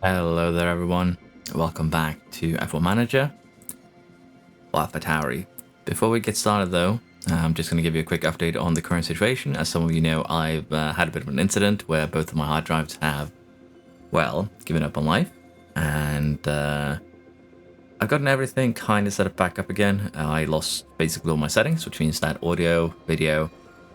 Hello there everyone, welcome back to F1 Manager, Alpha Tauri. Before we get started though, I'm just going to give you a quick update on the current situation. As some of you know, I've had a bit of an incident where both of my hard drives have, well, given up on life. And I've gotten everything kind of set up back up again. I lost basically all my settings, which means that audio, video,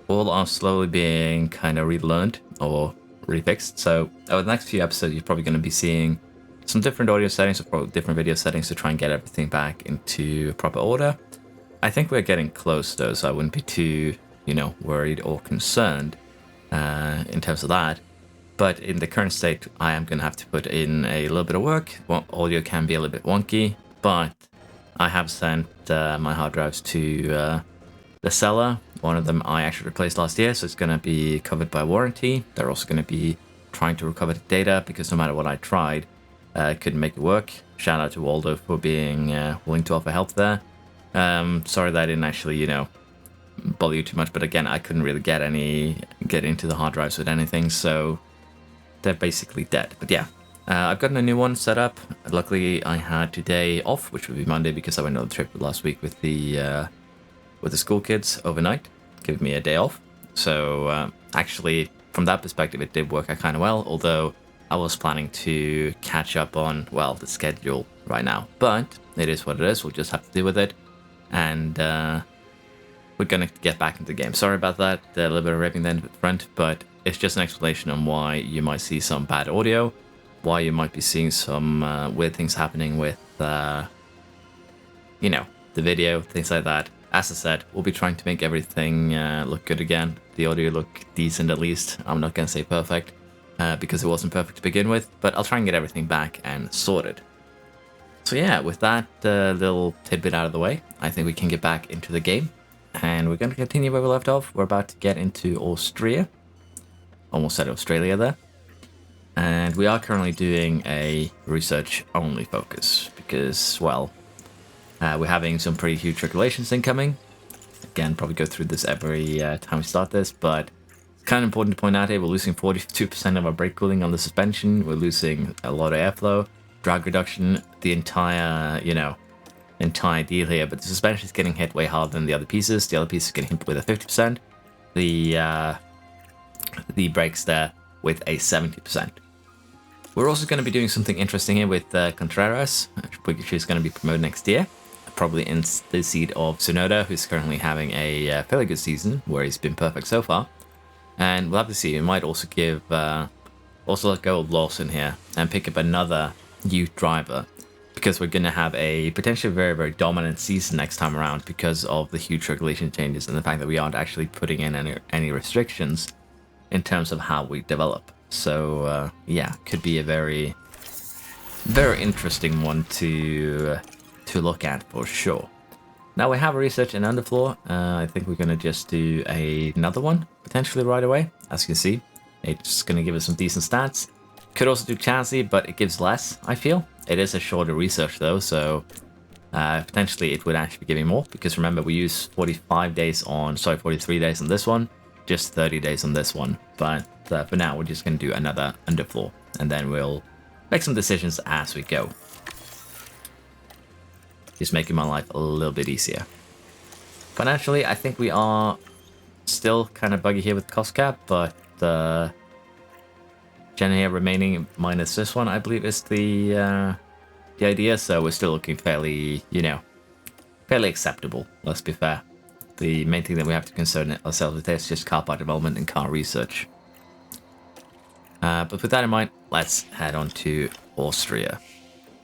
all are slowly being kind of relearned or refixed. So over the next few episodes, you're probably going to be seeing some different audio settings or probably different video settings to try and get everything back into proper order. I think we're getting close though, so I wouldn't be too, worried or concerned in terms of that. But in the current state, I am going to have to put in a little bit of work. Well, audio can be a little bit wonky, but I have sent my hard drives to the seller. One of them I actually replaced last year, so it's going to be covered by warranty. They're also going to be trying to recover the data because no matter what I tried, I couldn't make it work. Shout out to Waldo for being willing to offer help there. Sorry that I didn't actually, bother you too much, but again, I couldn't really get into the hard drives with anything, so they're basically dead. But yeah, I've gotten a new one set up. Luckily, I had today off, which would be Monday because I went on a trip last week with the school kids overnight, giving me a day off. So actually, from that perspective, it did work out kind of well, although I was planning to catch up on, well, the schedule right now. But it is what it is. We'll just have to deal with it. And we're going to get back into the game. Sorry about that, a little bit of raving then at the front, but it's just an explanation on why you might see some bad audio, why you might be seeing some weird things happening with, the video, things like that. As I said, we'll be trying to make everything look good again. The audio look decent at least. I'm not going to say perfect because it wasn't perfect to begin with, but I'll try and get everything back and sorted. So yeah, with that little tidbit out of the way, I think we can get back into the game. And we're going to continue where we left off. We're about to get into Austria. Almost said Australia there. And we are currently doing a research-only focus because, well, we're having some pretty huge regulations incoming. Again, probably go through this every time we start this, but it's kind of important to point out here, we're losing 42% of our brake cooling on the suspension. We're losing a lot of airflow, drag reduction, the entire deal here. But the suspension is getting hit way harder than the other pieces. The other pieces getting hit with a 50%. The brakes there with a 70%. We're also going to be doing something interesting here with Contreras, which is going to be promoted next year. Probably in the seat of Tsunoda, who's currently having a fairly good season, where he's been perfect so far. And we'll have to see. We might also also let go of Lawson here and pick up another youth driver, because we're going to have a potentially very, very dominant season next time around because of the huge regulation changes and the fact that we aren't actually putting in any restrictions in terms of how we develop. So yeah, could be a very, very interesting one to look at for sure. Now we have a research and underfloor. I think we're going to just do another one potentially right away. As you can see, it's going to give us some decent stats. Could also do chassis, but it gives less, I feel. It is a shorter research though, so potentially it would actually be giving more, because remember we use 43 days on this one, just 30 days on this one. But for now, we're just going to do another underfloor, and then we'll make some decisions as we go. Just making my life a little bit easier. Financially, I think we are still kind of buggy here with cost cap, but Gen here remaining minus this one, I believe, is the idea. So we're still looking fairly, fairly acceptable. Let's be fair. The main thing that we have to concern ourselves with is just car part development and car research. But with that in mind, let's head on to Austria.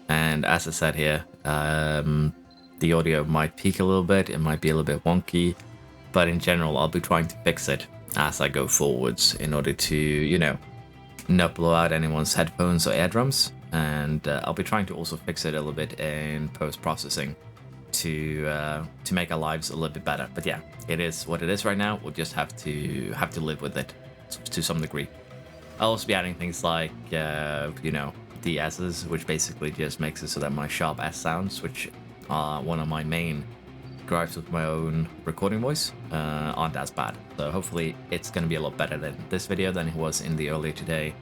And as I said here, the audio might peak a little bit. It might be a little bit wonky, but in general, I'll be trying to fix it as I go forwards in order to, not blow out anyone's headphones or eardrums. And I'll be trying to also fix it a little bit in post-processing to make our lives a little bit better. But yeah, it is what it is right now. We'll just have to live with it to some degree. I'll also be adding things like, the S's, which basically just makes it so that my sharp S sounds, which are one of my main gripes with my own recording voice, aren't as bad. So hopefully it's going to be a lot better than this video than it was in the earlier today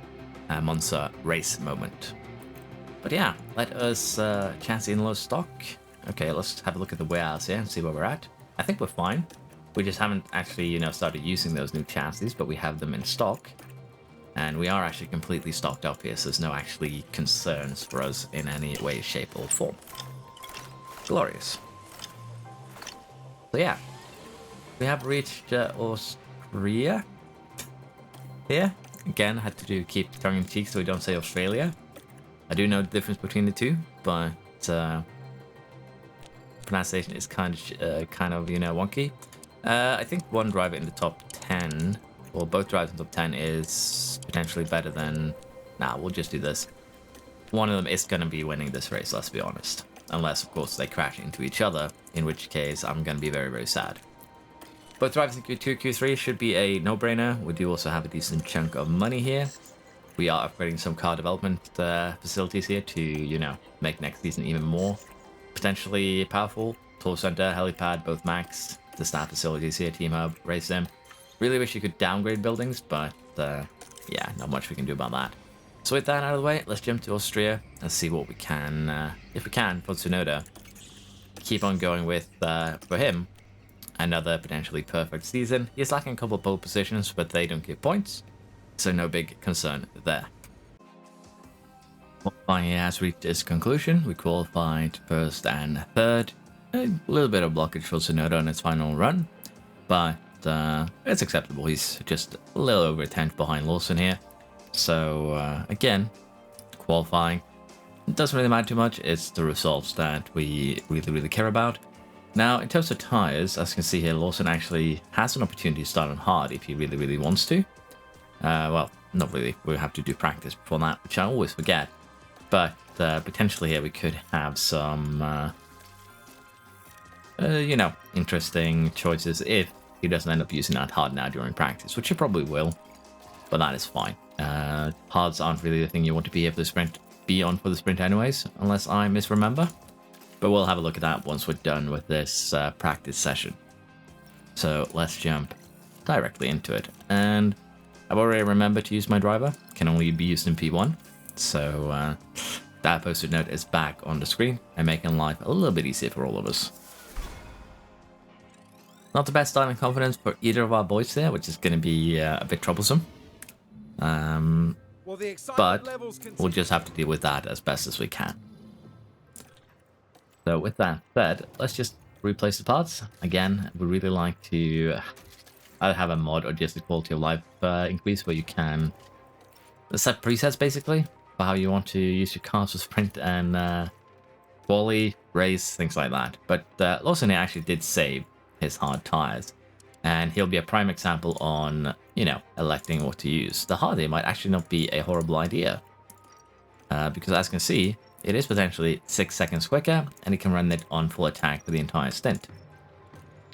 Monza race moment. But yeah, let us chassis and load stock. Okay, let's have a look at the warehouse here and see where we're at. I think we're fine. We just haven't actually, started using those new chassis, but we have them in stock. And we are actually completely stocked up here, so there's no actually concerns for us in any way, shape, or form. Glorious. So yeah, we have reached Austria here. Again, I had to keep tongue in cheek so we don't say Australia. I do know the difference between the two, but pronunciation is kind of wonky. I think one driver in the top 10, or both drivers in the top 10, is potentially better than. Nah, we'll just do this. One of them is going to be winning this race, let's be honest. Unless, of course, they crash into each other, in which case I'm going to be very, very sad. Both drivers in Q2, Q3 should be a no-brainer. We do also have a decent chunk of money here. We are upgrading some car development facilities here to, make next season even more potentially powerful. Tour center, helipad, both max. The staff facilities here, team hub, race sim. Really wish you could downgrade buildings, but yeah, not much we can do about that. So with that out of the way, let's jump to Austria and see what we can, if we can, for Tsunoda. Keep on going with, for him, another potentially perfect season. He's lacking a couple of pole positions, but they don't give points, so no big concern there. Qualifying has reached its conclusion. We qualified first and third. A little bit of blockage for Tsunoda on its final run, but it's acceptable. He's just a little over a tenth behind Lawson here. So again, qualifying, it doesn't really matter too much. It's the results that we really care about. Now, in terms of tires, as you can see here, Lawson actually has an opportunity to start on hard if he really wants to. Well, not really. We'll have to do practice before that, which I always forget. But potentially here we could have some, interesting choices if he doesn't end up using that hard now during practice, which he probably will. But that is fine. Hards aren't really the thing you want to be able to be on for the sprint anyways, unless I misremember. But we'll have a look at that once we're done with this practice session. So let's jump directly into it. And I've already remembered to use my driver. Can only be used in P1. So that post-it note is back on the screen and making life a little bit easier for all of us. Not the best starting confidence for either of our boys there, which is going to be a bit troublesome. But we'll just have to deal with that as best as we can. So with that said, let's just replace the parts. Again, we really like to either have a mod or just a quality of life increase where you can set presets basically for how you want to use your cars for sprint and quali, race, things like that. But Lawson actually did save his hard tires, and he'll be a prime example on, electing what to use. The hard might actually not be a horrible idea, because as you can see, it is potentially 6 seconds quicker, and he can run it on full attack for the entire stint.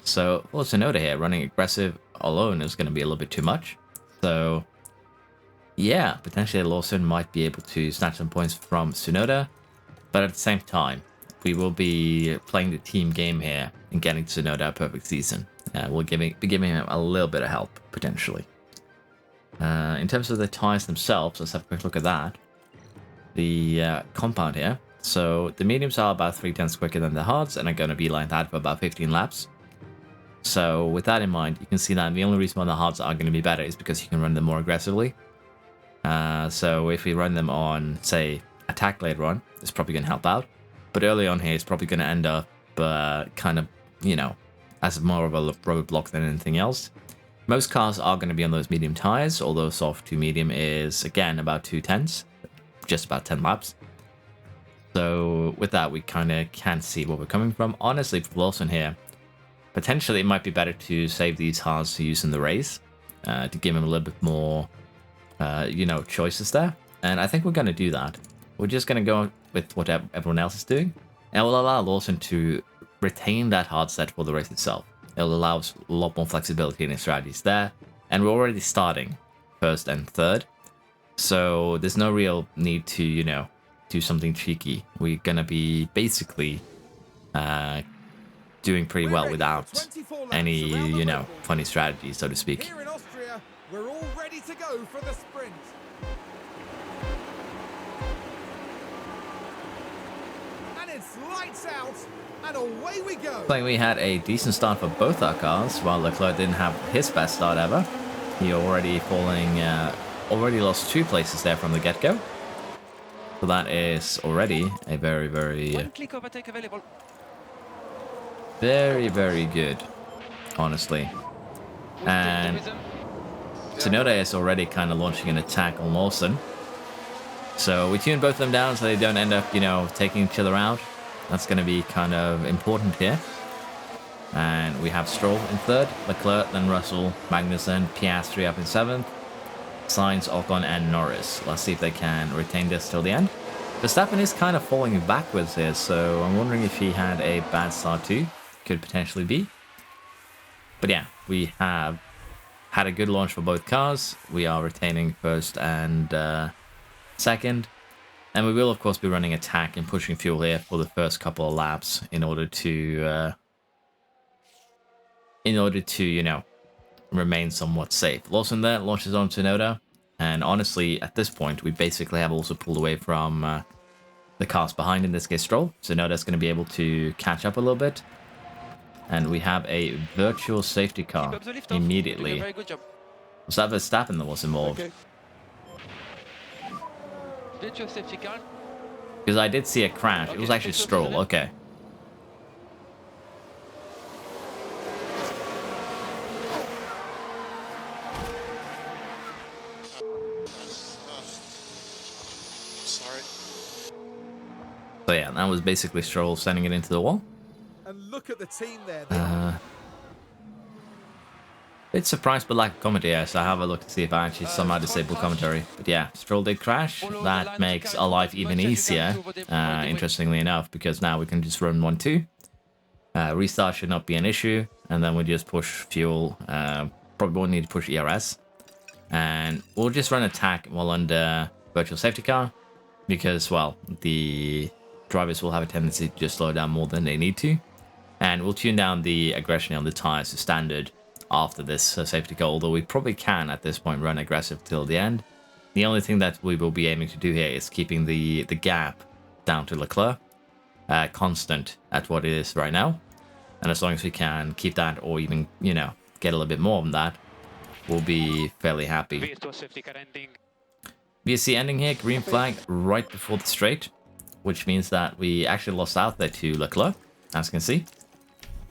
So for Tsunoda here, running aggressive alone is going to be a little bit too much. So yeah, potentially Lawson might be able to snatch some points from Tsunoda, but at the same time, we will be playing the team game here and getting Tsunoda a perfect season. We'll be giving him a little bit of help, potentially. In terms of the tires themselves, let's have a quick look at that. The compound here. So the mediums are about 3/10 quicker than the hards and are going to be like that for about 15 laps. So with that in mind, you can see that the only reason why the hards are going to be better is because you can run them more aggressively. So if we run them on, say, attack later on, it's probably going to help out. But early on here, it's probably going to end up kind of, as more of a roadblock than anything else. Most cars are going to be on those medium tires, although soft to medium is, again, about 2/10, just about 10 laps. So with that, we kind of can see where we're coming from. Honestly, for Lawson here, potentially it might be better to save these hards to use in the race, to give him a little bit more, choices there. And I think we're going to do that. We're just going to go with what everyone else is doing, and we'll allow Lawson to retain that hard set for the race itself. It'll allow us a lot more flexibility in his strategies there, and we're already starting first and third, so there's no real need to, do something cheeky. We're going to be basically doing pretty well without any, funny strategies, so to speak. Here in Austria, we're all ready to go for the sprint. It's lights out, and away we go. Like we had a decent start for both our cars, while Leclerc didn't have his best start ever. He already lost 2 places there from the get-go. So that is already a very, very, very good, honestly. And Tsunoda is already kind of launching an attack on Lawson. So we tune both of them down so they don't end up, you know, taking each other out. That's going to be kind of important here. And we have Stroll in 3rd, Leclerc, then Russell, Magnussen, Piastri up in 7th, Sainz, Ocon, and Norris. Let's see if they can retain this till the end. Verstappen is kind of falling backwards here, so I'm wondering if he had a bad start too. Could potentially be. But yeah, we have had a good launch for both cars. We are retaining 1st and 2nd. And we will, of course, be running attack and pushing fuel here for the first couple of laps in order to, you know, remain somewhat safe. Lawson there launches on Tsunoda. And honestly, at this point, we basically have also pulled away from the cars behind, in this case, Stroll. Tsunoda's going to be able to catch up a little bit. And we have a virtual safety car immediately. Was that Verstappen that was involved? Okay. Virtual safety car. Because I did see a crash. It was actually Stroll. Okay. Sorry. So yeah, that was basically Stroll sending it into the wall. And look at the team there. Bit surprised by lack of commentary, so I have a look to see if I actually somehow disable commentary. But yeah, Stroll did crash. That makes our life even easier, interestingly enough, because now we can just run 1-2. Restart should not be an issue, and then we just push fuel. Probably won't need to push ERS. And we'll just run attack while under virtual safety car, because, well, the drivers will have a tendency to just slow down more than they need to. And we'll tune down the aggression on the tires to standard after this safety car, although we probably can at this point run aggressive till the end. The only thing that we will be aiming to do here is keeping the gap down to Leclerc constant at what it is right now. And as long as we can keep that, or even, you know, get a little bit more than that, we'll be fairly happy. VSC ending here, green flag right before the straight, which means that we actually lost out there to Leclerc, as you can see.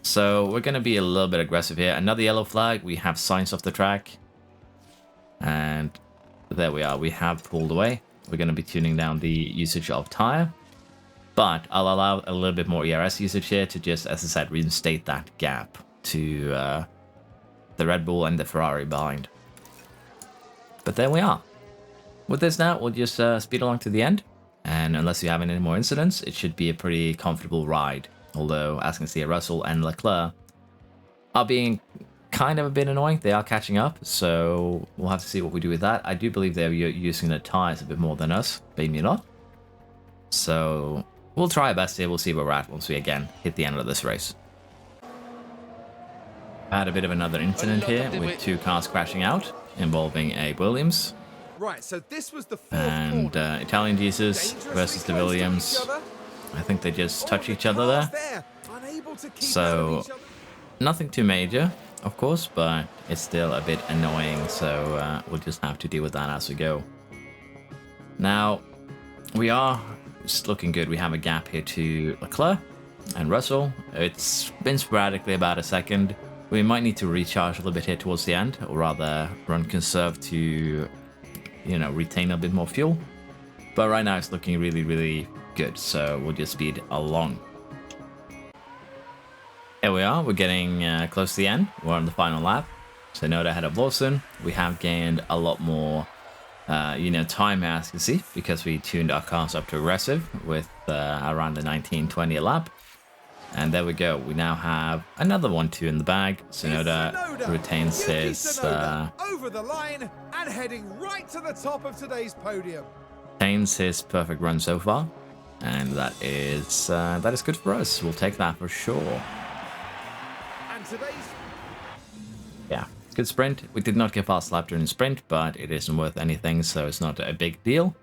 So we're going to be a little bit aggressive here. Another yellow flag. We have Sainz off the track. And there we are. We have pulled away. We're going to be tuning down the usage of tire. But I'll allow a little bit more ERS usage here to just, as I said, reinstate that gap to the Red Bull and the Ferrari behind. But there we are. With this now, we'll just speed along to the end. And unless you have any more incidents, it should be a pretty comfortable ride. Although, as you can see, Russell and Leclerc are being kind of a bit annoying. They are catching up, so we'll have to see what we do with that. I do believe they're using the tires a bit more than us, maybe not. So we'll try our best here. We'll see where we're at once we again hit the end of this race. I had a bit of another incident here with 2 cars crashing out, involving a Williams. Right, so this was the and Italian Jesus versus the Williams. I think they just touch each other there. So nothing too major, of course, but it's still a bit annoying. So we'll just have to deal with that as we go. Now, we are just looking good. We have a gap here to Leclerc and Russell. It's been sporadically about a second. We might need to recharge a little bit here towards the end, or rather run conserve to, you know, retain a bit more fuel. But right now it's looking really, really good, so we'll just speed along. Here we are, we're getting close to the end. We're on the final lap. Tsunoda ahead of Lawson. We have gained a lot more, you know, time, as you can see, because we tuned our cars up to aggressive with around the 19-20 a lap. And there we go. We now have another 1-2 in the bag. Tsunoda retains his over the line and heading right to the top of today's podium. Retains his perfect run so far, and that is good for us. We'll take that for sure. And today's good sprint. We did not get fast lap during the sprint, but it isn't worth anything, so it's not a big deal.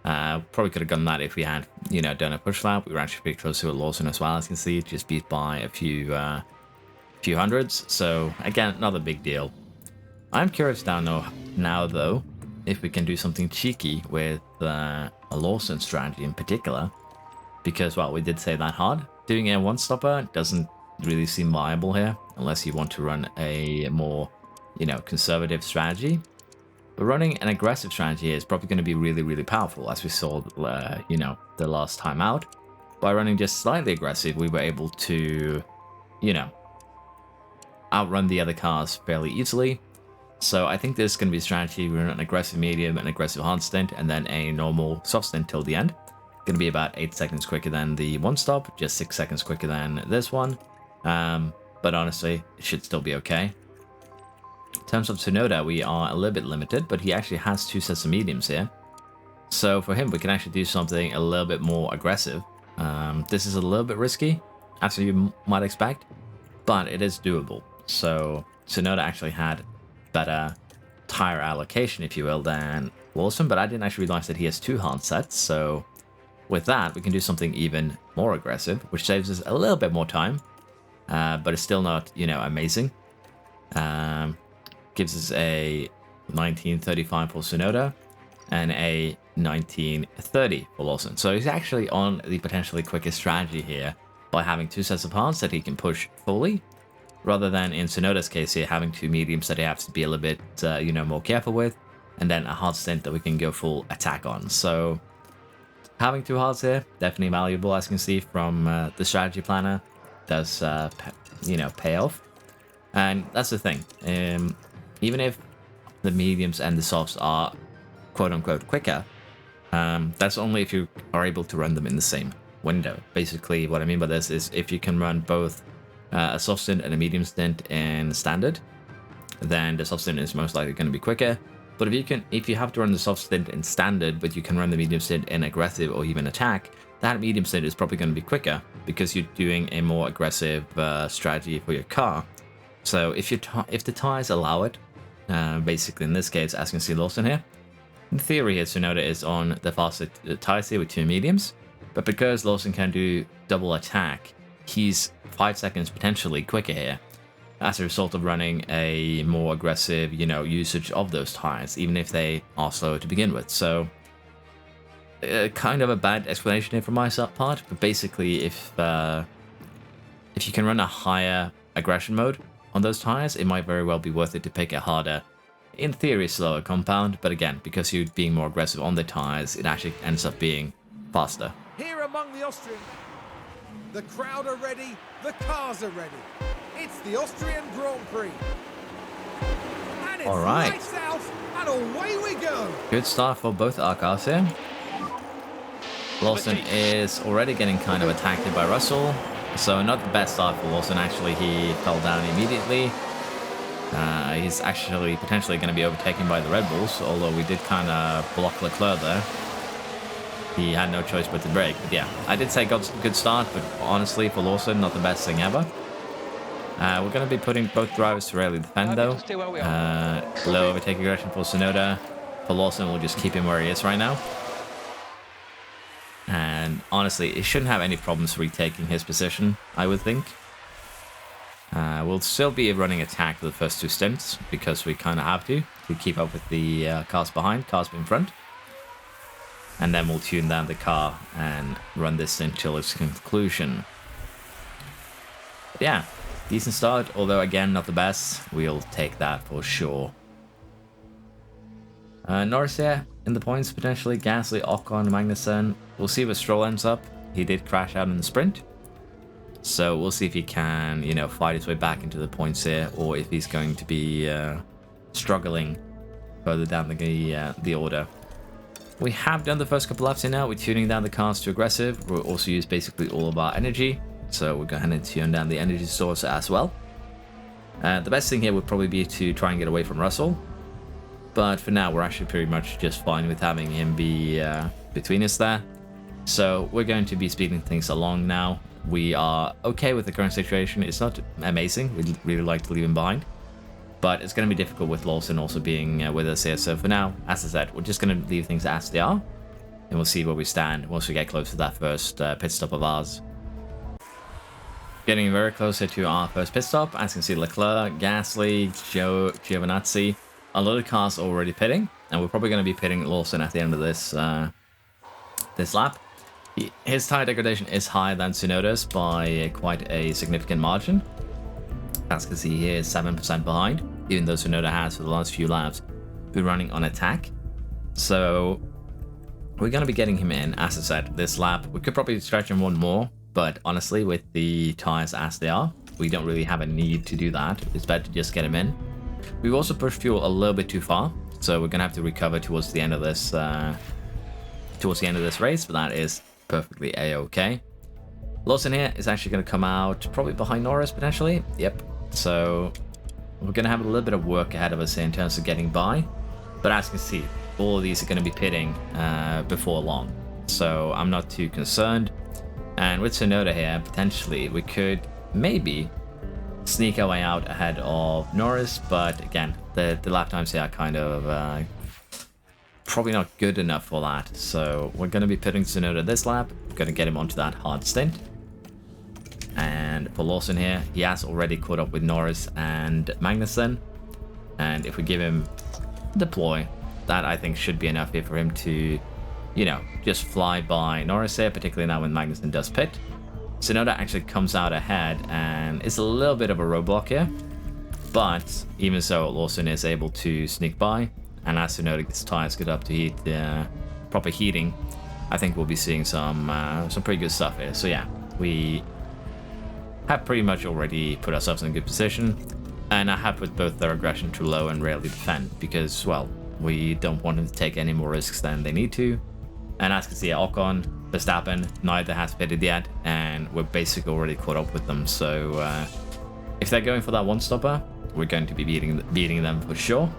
Probably could have done that if we had, done a push lap. We were actually pretty close to a Lawson as well, as you can see, just beat by a few hundreds. So again, not a big deal. I'm curious now though, if we can do something cheeky with a Lawson strategy in particular, because, well, we did say that hard. Doing a one-stopper doesn't really seem viable here, unless you want to run a more, conservative strategy. But running an aggressive strategy is probably going to be really, really powerful, as we saw, the last time out. By running just slightly aggressive, we were able to, outrun the other cars fairly easily. So I think this is going to be a strategy. We run an aggressive medium, an aggressive hard stint, and then a normal soft stint till the end. Going to be about 8 seconds quicker than the one stop, just 6 seconds quicker than this one. But honestly, it should still be okay. In terms of Tsunoda, we are a little bit limited, but he actually has 2 sets of mediums here. So for him, we can actually do something a little bit more aggressive. This is a little bit risky, as you might expect, but it is doable. So Tsunoda actually had better tire allocation, if you will, than Lawson, but I didn't actually realize that he has 2 hard sets. So with that, we can do something even more aggressive, which saves us a little bit more time, but it's still not, amazing. Gives us a 1935 for Tsunoda and a 1930 for Lawson. So he's actually on the potentially quickest strategy here by having 2 sets of hards that he can push fully, rather than in Tsunoda's case here having 2 mediums that he has to be a little bit, more careful with, and then a hard stint that we can go full attack on. So having 2 hards here, definitely valuable, as you can see from the strategy planner. Does, pay off. And that's the thing. Even if the mediums and the softs are quote-unquote quicker, that's only if you are able to run them in the same window. Basically, what I mean by this is if you can run both a soft stint and a medium stint in standard, then the soft stint is most likely going to be quicker. But if you have to run the soft stint in standard, but you can run the medium stint in aggressive or even attack, that medium stint is probably going to be quicker because you're doing a more aggressive strategy for your car. So if the tires allow it, basically in this case, as you can see Lawson here, in theory here Tsunoda is on the faster tires here with 2 mediums, but because Lawson can do double attack, he's 5 seconds potentially quicker here, as a result of running a more aggressive, usage of those tires, even if they are slow to begin with. So, kind of a bad explanation here from my part, but basically, if you can run a higher aggression mode on those tires, it might very well be worth it to pick a harder, in theory, slower compound. But again, because you're being more aggressive on the tires, it actually ends up being faster. Here among the Austrian, the crowd are ready, the cars are ready. It's the Austrian Grand Prix. And it's lights out, and away we go. Good start for both our cars here. Lawson is already getting kind of attacked by Russell. So not the best start for Lawson, actually. He fell down immediately. He's actually potentially going to be overtaken by the Red Bulls, although we did kind of block Leclerc there. He had no choice but to brake. But yeah, I did say good start, but honestly, for Lawson, not the best thing ever. We're going to be putting both drivers to really defend, though. Low overtake aggression for Tsunoda. For Lawson, we'll just keep him where he is right now. And honestly, it shouldn't have any problems retaking his position, I would think. We'll still be running attack for the first 2 stints, because we kind of have to keep up with the cars behind, cars in front. And then we'll tune down the car and run this until its conclusion. But yeah, decent start, although again, not the best. We'll take that for sure. Norris here in the points, potentially. Gasly, Ocon, Magnussen. We'll see where Stroll ends up. He did crash out in the sprint. So we'll see if he can, fight his way back into the points here, or if he's going to be struggling further down the order. We have done the first couple laps here now. We're tuning down the cars to aggressive. We'll also use basically all of our energy. So we'll go ahead and tune down the energy source as well. The best thing here would probably be to try and get away from Russell. But for now, we're actually pretty much just fine with having him be between us there. So we're going to be speeding things along now. We are okay with the current situation. It's not amazing. We'd really like to leave him behind. But it's going to be difficult with Lawson also being with us here. So for now, as I said, we're just going to leave things as they are. and we'll see where we stand once we get close to that first pit stop of ours. Getting very closer to our first pit stop. As you can see, Leclerc, Gasly, Giovinazzi, a lot of cars already pitting, and we're probably going to be pitting Lawson at the end of this this lap. His tire degradation is higher than Tsunoda's by quite a significant margin. As you can see here, 7% behind, even though Tsunoda has for the last few laps been running on attack. So we're going to be getting him in. As I said, this lap we could probably stretch him one more, but honestly, with the tires as they are, we don't really have a need to do that. It's better to just get him in. We've also pushed fuel a little bit too far, so we're going to have to recover towards the end of this race, but that is perfectly a-okay. Lawson here is actually going to come out probably behind Norris potentially. Yep. So we're going to have a little bit of work ahead of us here in terms of getting by, but as you can see, all of these are going to be pitting before long, so I'm not too concerned. And with Tsunoda here, potentially we could maybe sneak our way out ahead of Norris, but again, the lap times here are kind of probably not good enough for that. So we're going to be pitting Tsunoda this lap. We're going to get him onto that hard stint. And for Lawson here, he has already caught up with Norris and Magnussen. And if we give him deploy, that I think should be enough here for him to, you know, just fly by Norris here, particularly now when Magnussen does pit. Tsunoda actually comes out ahead, and it's a little bit of a roadblock here. But even so, Lawson is able to sneak by. And as Tsunoda gets tires good up to heat, proper heating, I think we'll be seeing some pretty good stuff here. So yeah, we have pretty much already put ourselves in a good position, and I have put both their aggression too low and rarely defend because, well, we don't want them to take any more risks than they need to. And as you can see, Ocon, Verstappen, neither has pitted yet, and we're basically already caught up with them. So if they're going for that one stopper, we're going to be beating them for sure.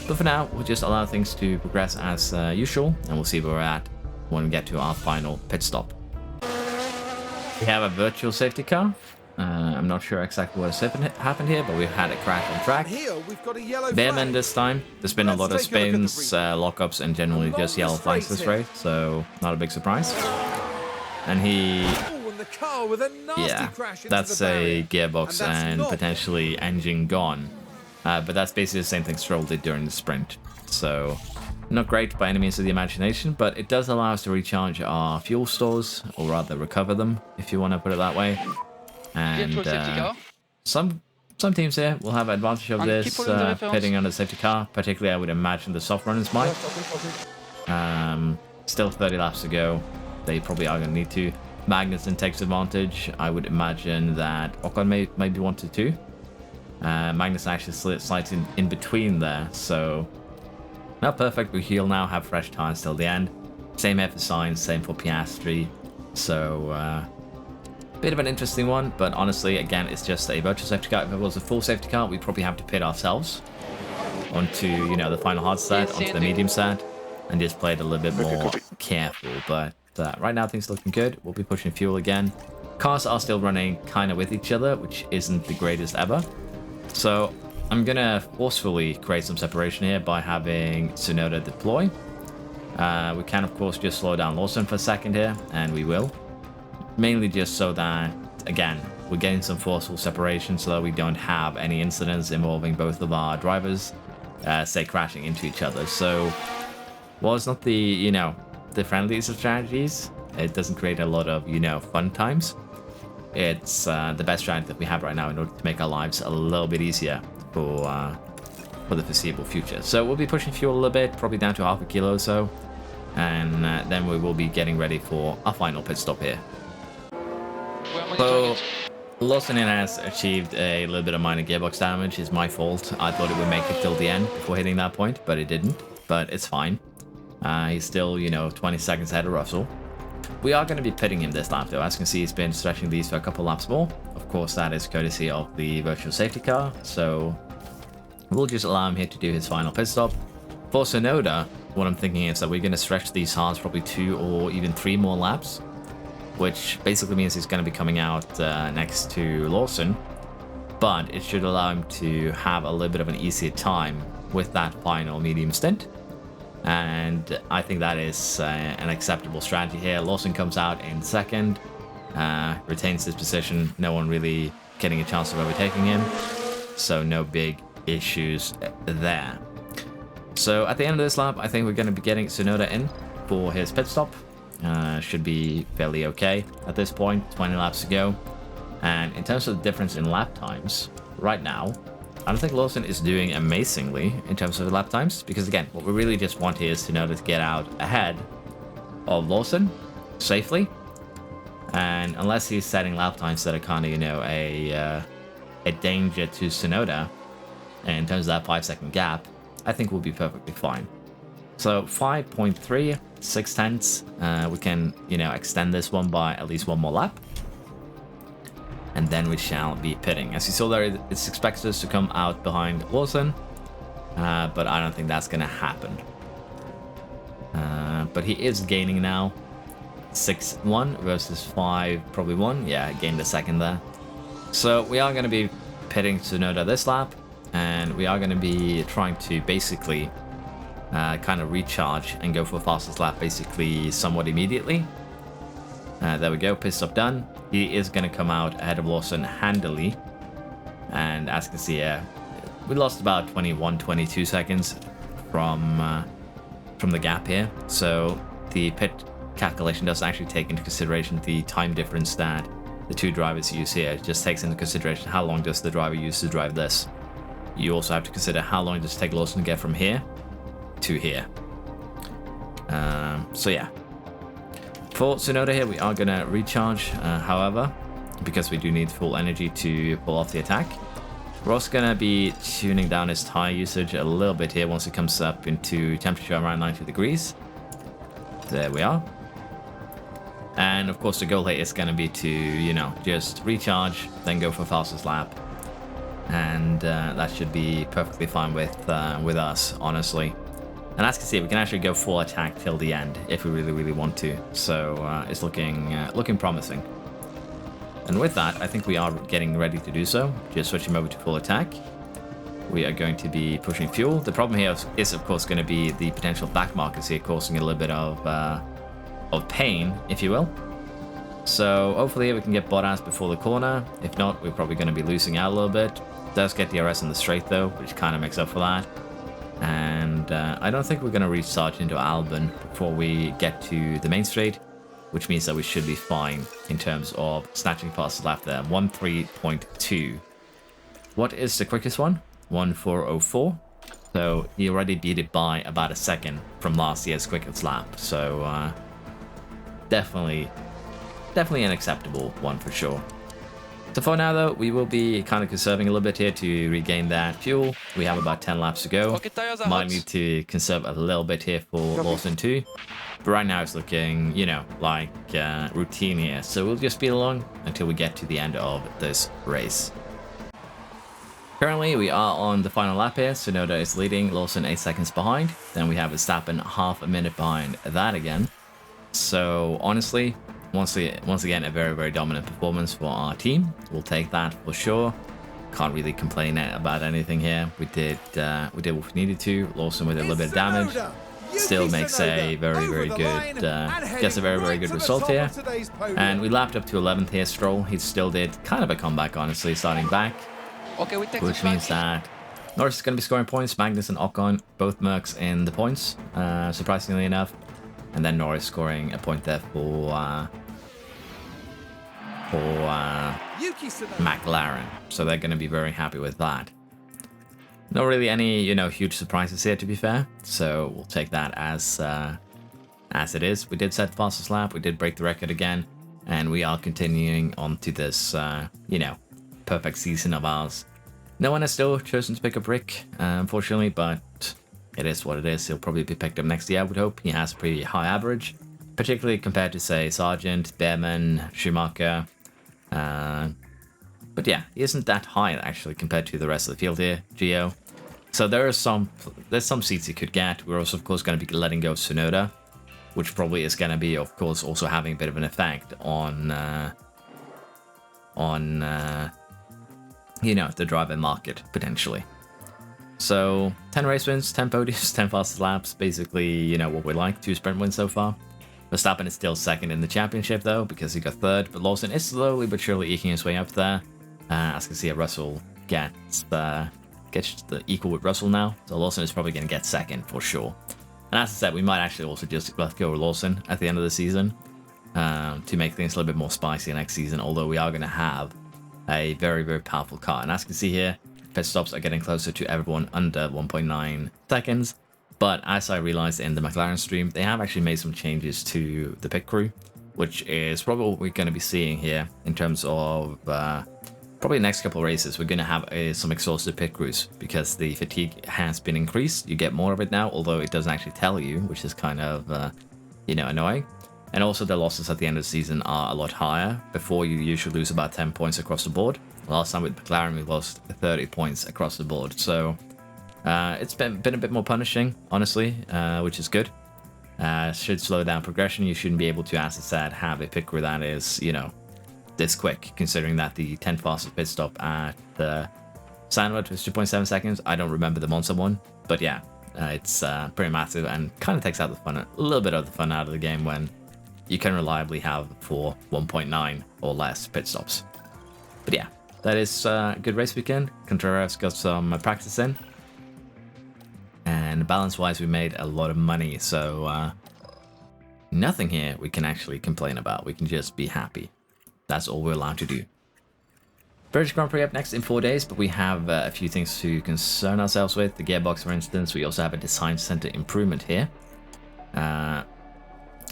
But for now, we'll just allow things to progress as usual, and we'll see where we're at when we get to our final pit stop. We have a virtual safety car. I'm not sure exactly what has happened here, but we've had a crash on track. Here we've got a yellow Bearman this time. There's been a lot of spins, lockups, and generally just yellow flags this race, so not a big surprise. And he... Oh, and the car with a nasty crash into that's the a barrier. gearbox and potentially engine gone. But that's basically the same thing Stroll did during the sprint. So not great by any means of the imagination, but it does allow us to recharge our fuel stores, or rather recover them, if you want to put it that way. And some teams here will have advantage of this, pitting on the safety car. Particularly, I would imagine the soft runners might. Still 30 laps to go. They probably are going to need to. Magnussen takes advantage. I would imagine that Ocon maybe wanted to. Magnussen actually slides in between there, so not perfect, but he'll now have fresh tires till the end. Same here for Sainz, same for Piastri. So bit of an interesting one, but honestly, again, it's just a virtual safety car. If it was a full safety car, we'd probably have to pit ourselves onto, you know, the final hard set, onto the medium set, and just play it a little bit more careful. But right now, things are looking good. We'll be pushing fuel again. Cars are still running kind of with each other, which isn't the greatest ever. So I'm going to forcefully create some separation here by having Tsunoda deploy. We can, of course, just slow down Lawson for a second here, and we will. Mainly just so that, again, we're getting some forceful separation so that we don't have any incidents involving both of our drivers, say, crashing into each other. So, while it's not the, you know, the friendliest of strategies, it doesn't create a lot of, you know, fun times. It's the best strategy that we have right now in order to make our lives a little bit easier for the foreseeable future. So we'll be pushing fuel a little bit, probably down to half a kilo or so, and then we will be getting ready for our final pit stop here. So Lawson has achieved a little bit of minor gearbox damage. It's my fault. I thought it would make it till the end before hitting that point, but it didn't. But it's fine. He's still, you know, 20 seconds ahead of Russell. We are going to be pitting him this lap, though. As you can see, he's been stretching these for a couple laps more. Of course, that is courtesy of the virtual safety car. So we'll just allow him here to do his final pit stop. For Tsunoda, what I'm thinking is that we're going to stretch these hards probably 2 or even 3 more laps, which basically means he's going to be coming out next to Lawson. But it should allow him to have a little bit of an easier time with that final medium stint. And I think that is an acceptable strategy here. Lawson comes out in second, retains his position. No one really getting a chance of overtaking him. So no big issues there. So at the end of this lap, I think we're going to be getting Tsunoda in for his pit stop. Should be fairly okay at this point. 20 laps to go. And in terms of the difference in lap times, right now, I don't think Lawson is doing amazingly in terms of lap times. Because again, what we really just want here is Tsunoda to get out ahead of Lawson safely. And unless he's setting lap times that are kind of, you know, a danger to Tsunoda, in terms of that 5-second gap, I think we'll be perfectly fine. So 5.3, 6/10. We can, you know, extend this one by at least one more lap. And then we shall be pitting. As you saw there, it's expected us to come out behind Lawson. But I don't think that's going to happen. But he is gaining now. 6-1 versus 5, probably 1. Yeah, gained a second there. So we are going to be pitting Tsunoda this lap. And we are going to be trying to basically kind of recharge and go for fastest lap basically somewhat immediately. There we go, pit stop done. He is going to come out ahead of Lawson handily. And as you can see here, we lost about 21-22 seconds from the gap here. So the pit calculation doesn't actually take into consideration the time difference that the two drivers use here. It just takes into consideration how long does the driver use to drive this. You also have to consider how long does it take Lawson to get from here to here. So yeah. For Tsunoda here, we are going to recharge, however, because we do need full energy to pull off the attack. We're also going to be tuning down his tire usage a little bit here once it comes up into temperature around 90 degrees. There we are. And of course the goal here is going to be to, you know, just recharge, then go for fastest lap. And that should be perfectly fine with us, honestly. And as you can see, we can actually go full attack till the end if we really, really want to. So it's looking promising. And with that, I think we are getting ready to do so. Just switching over to full attack. We are going to be pushing fuel. The problem here is, of course, going to be the potential back markers here causing a little bit of pain, if you will. So hopefully we can get Bottas before the corner. If not, we're probably going to be losing out a little bit. Does get DRS in the straight though, which kind of makes up for that. And I don't think we're going to reach Sargent or Albon before we get to the main straight, which means that we should be fine in terms of snatching fastest lap there. 1:3.2. What is the quickest one? 1:4.04. So he already beat it by about a second from last year's quickest lap. So definitely an acceptable one for sure. So for now though, we will be kind of conserving a little bit here to regain that fuel. We have about 10 laps to go. Might need to conserve a little bit here for Lawson too. But right now it's looking, you know, like routine here. So we'll just speed along until we get to the end of this race. Currently we are on the final lap here. Tsunoda is leading, Lawson 8 seconds behind. Then we have Verstappen half a minute behind that again. So honestly, once again, a very, very dominant performance for our team. We'll take that for sure. Can't really complain about anything here. We did what we needed to. Lawson with a little bit of damage. Still makes a very, very good, gets a very, very good result here. And we lapped up to 11th here, Stroll. He still did kind of a comeback, honestly, starting back. Which means that Norris is going to be scoring points. Magnus and Ocon, both Mercs in the points, surprisingly enough. And then Norris scoring a point there for McLaren. So they're going to be very happy with that. Not really any, you know, huge surprises here, to be fair. So we'll take that as it is. We did set fastest lap. We did break the record again. And we are continuing on to this, you know, perfect season of ours. No one has still chosen to pick up Rick, unfortunately, but it is what it is. He'll probably be picked up next year, I would hope. He has a pretty high average, particularly compared to, say, Sargent, Behrman, Schumacher. But yeah, he isn't that high, actually, compared to the rest of the field here, Gio. So there's some seats he could get. We're also, of course, going to be letting go of Tsunoda, which probably is going to be, of course, also having a bit of an effect on you know, the driver market, potentially. So 10 race wins, 10 podiums, 10 fastest laps. Basically, you know what we like. 2 sprint wins so far. Verstappen is still second in the championship though, because he got third. But Lawson is slowly but surely eking his way up there. As you can see, Russell gets the equal with Russell now. So Lawson is probably going to get second for sure. And as I said, we might actually also just let go of Lawson at the end of the season to make things a little bit more spicy next season. Although we are going to have a very, very powerful car. And as you can see here, pit stops are getting closer to everyone under 1.9 seconds. But as I realized in the McLaren stream, they have actually made some changes to the pit crew, which is probably what we're going to be seeing here in terms of probably the next couple of races. We're going to have some exhausted pit crews because the fatigue has been increased. You get more of it now, although it doesn't actually tell you, which is kind of, you know, annoying. And also the losses at the end of the season are a lot higher. Before, you usually lose about 10 points across the board. Last time with McLaren, we lost 30 points across the board. So it's been a bit more punishing, honestly, which is good. Should slow down progression. You shouldn't be able to, as I said, have a pit crew that is, you know, this quick, considering that the 10th fastest pit stop at the Sandwood was 2.7 seconds. I don't remember the Monza one, but yeah, it's pretty massive and kind of takes out the fun, a little bit of the fun out of the game when you can reliably have for 1.9 or less pit stops. But yeah, that is a good race weekend. Contreras got some practice in, and balance-wise, we made a lot of money, so nothing here we can actually complain about. We can just be happy. That's all we're allowed to do. British Grand Prix up next in 4 days, but we have a few things to concern ourselves with. The gearbox, for instance. We also have a design center improvement here,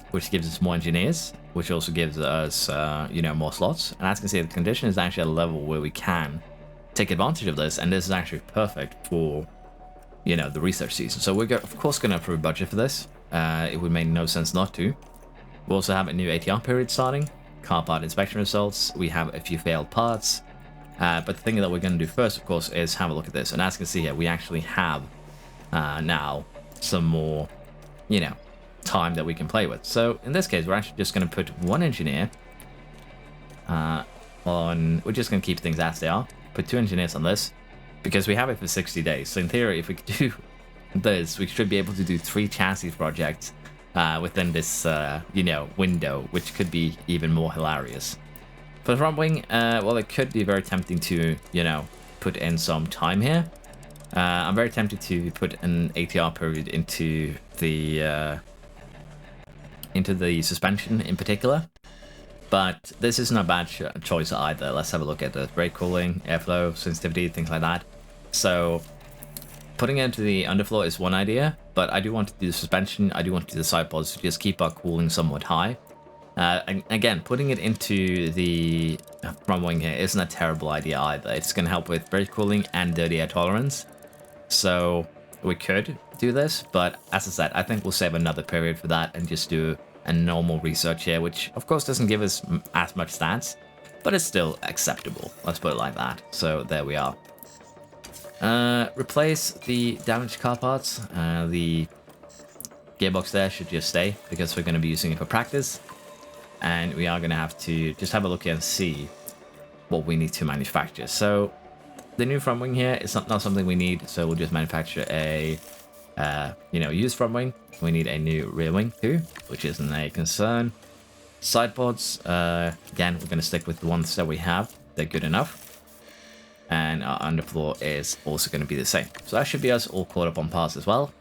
which gives us more engineers, which also gives us, you know, more slots. And as you can see, the condition is actually at a level where we can take advantage of this, and this is actually perfect for, you know, the research season. So we're of course going to approve budget for this. It would make no sense not to. We also have a new ATR period starting. Car part inspection results. We have a few failed parts. But the thing that we're going to do first, of course, is have a look at this. And as you can see here, we actually have now some more, you know, time that we can play with. So in this case, we're actually just going to put one engineer on. We're just going to keep things as they are. Put 2 engineers on this because we have it for 60 days. So in theory, if we could do this, we should be able to do 3 chassis projects within this, you know, window, which could be even more hilarious. For the front wing, well, it could be very tempting to, you know, put in some time here. I'm very tempted to put an ATR period into the suspension in particular, but this isn't a bad choice either. Let's have a look at the brake cooling, airflow, sensitivity, things like that. So putting it into the underfloor is one idea, but I do want to do the suspension. I do want to do the side pods to just keep our cooling somewhat high. And again, putting it into the front wing here isn't a terrible idea either. It's going to help with brake cooling and dirty air tolerance. So we could do this, but as I said, I think we'll save another period for that and just do a normal research here, which of course doesn't give us as much stats, but it's still acceptable. Let's put it like that. So there we are. Replace the damaged car parts. The gearbox there should just stay because we're going to be using it for practice, and we are going to have to just have a look here and see what we need to manufacture. So the new front wing here is not something we need, so we'll just manufacture a you know, used front wing. We need a new rear wing too, which isn't a concern. Side pods, again, we're going to stick with the ones that we have. They're good enough. And our underfloor is also going to be the same. So that should be us all caught up on parts as well.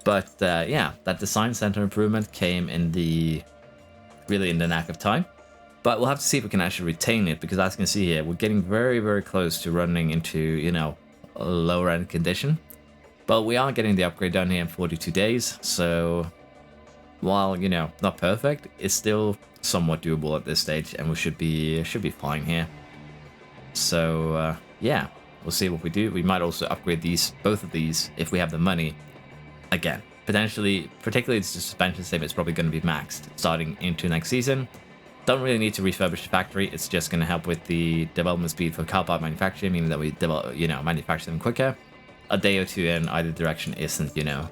But yeah, that design center improvement came in really in the knack of time. But we'll have to see if we can actually retain it, because as you can see here, we're getting very, very close to running into, you know, a lower end condition. But we are getting the upgrade done here in 42 days. So while, you know, not perfect, it's still somewhat doable at this stage, and we should be fine here. So yeah, we'll see what we do. We might also upgrade both of these if we have the money. Again, potentially, particularly the suspension system is probably going to be maxed starting into next season. Don't really need to refurbish the factory. It's just going to help with the development speed for car part manufacturing, meaning that we develop, you know, manufacture them quicker. A day or two in either direction isn't, you know,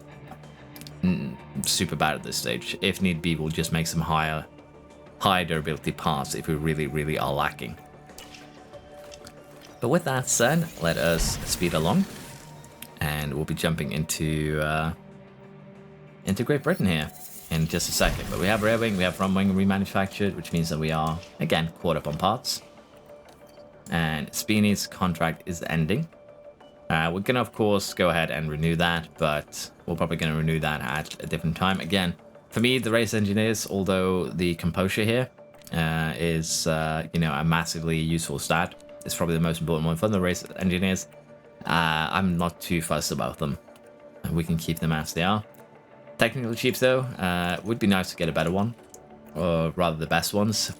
super bad at this stage. If need be, we'll just make some high durability parts if we really, really are lacking. But with that said, let us speed along. and we'll be jumping into Great Britain here in just a second. But we have rear wing, we have front wing remanufactured, which means that we are again caught up on parts. And Speeney's contract is ending. We're gonna of course go ahead and renew that, but we're probably gonna renew that at a different time. Again, for me, the race engineers, although the composure here is you know, a massively useful stat, it's probably the most important one for the race engineers. I'm not too fussed about them. We can keep them as they are. Technical chiefs though, would be nice to get a better one, or rather the best ones.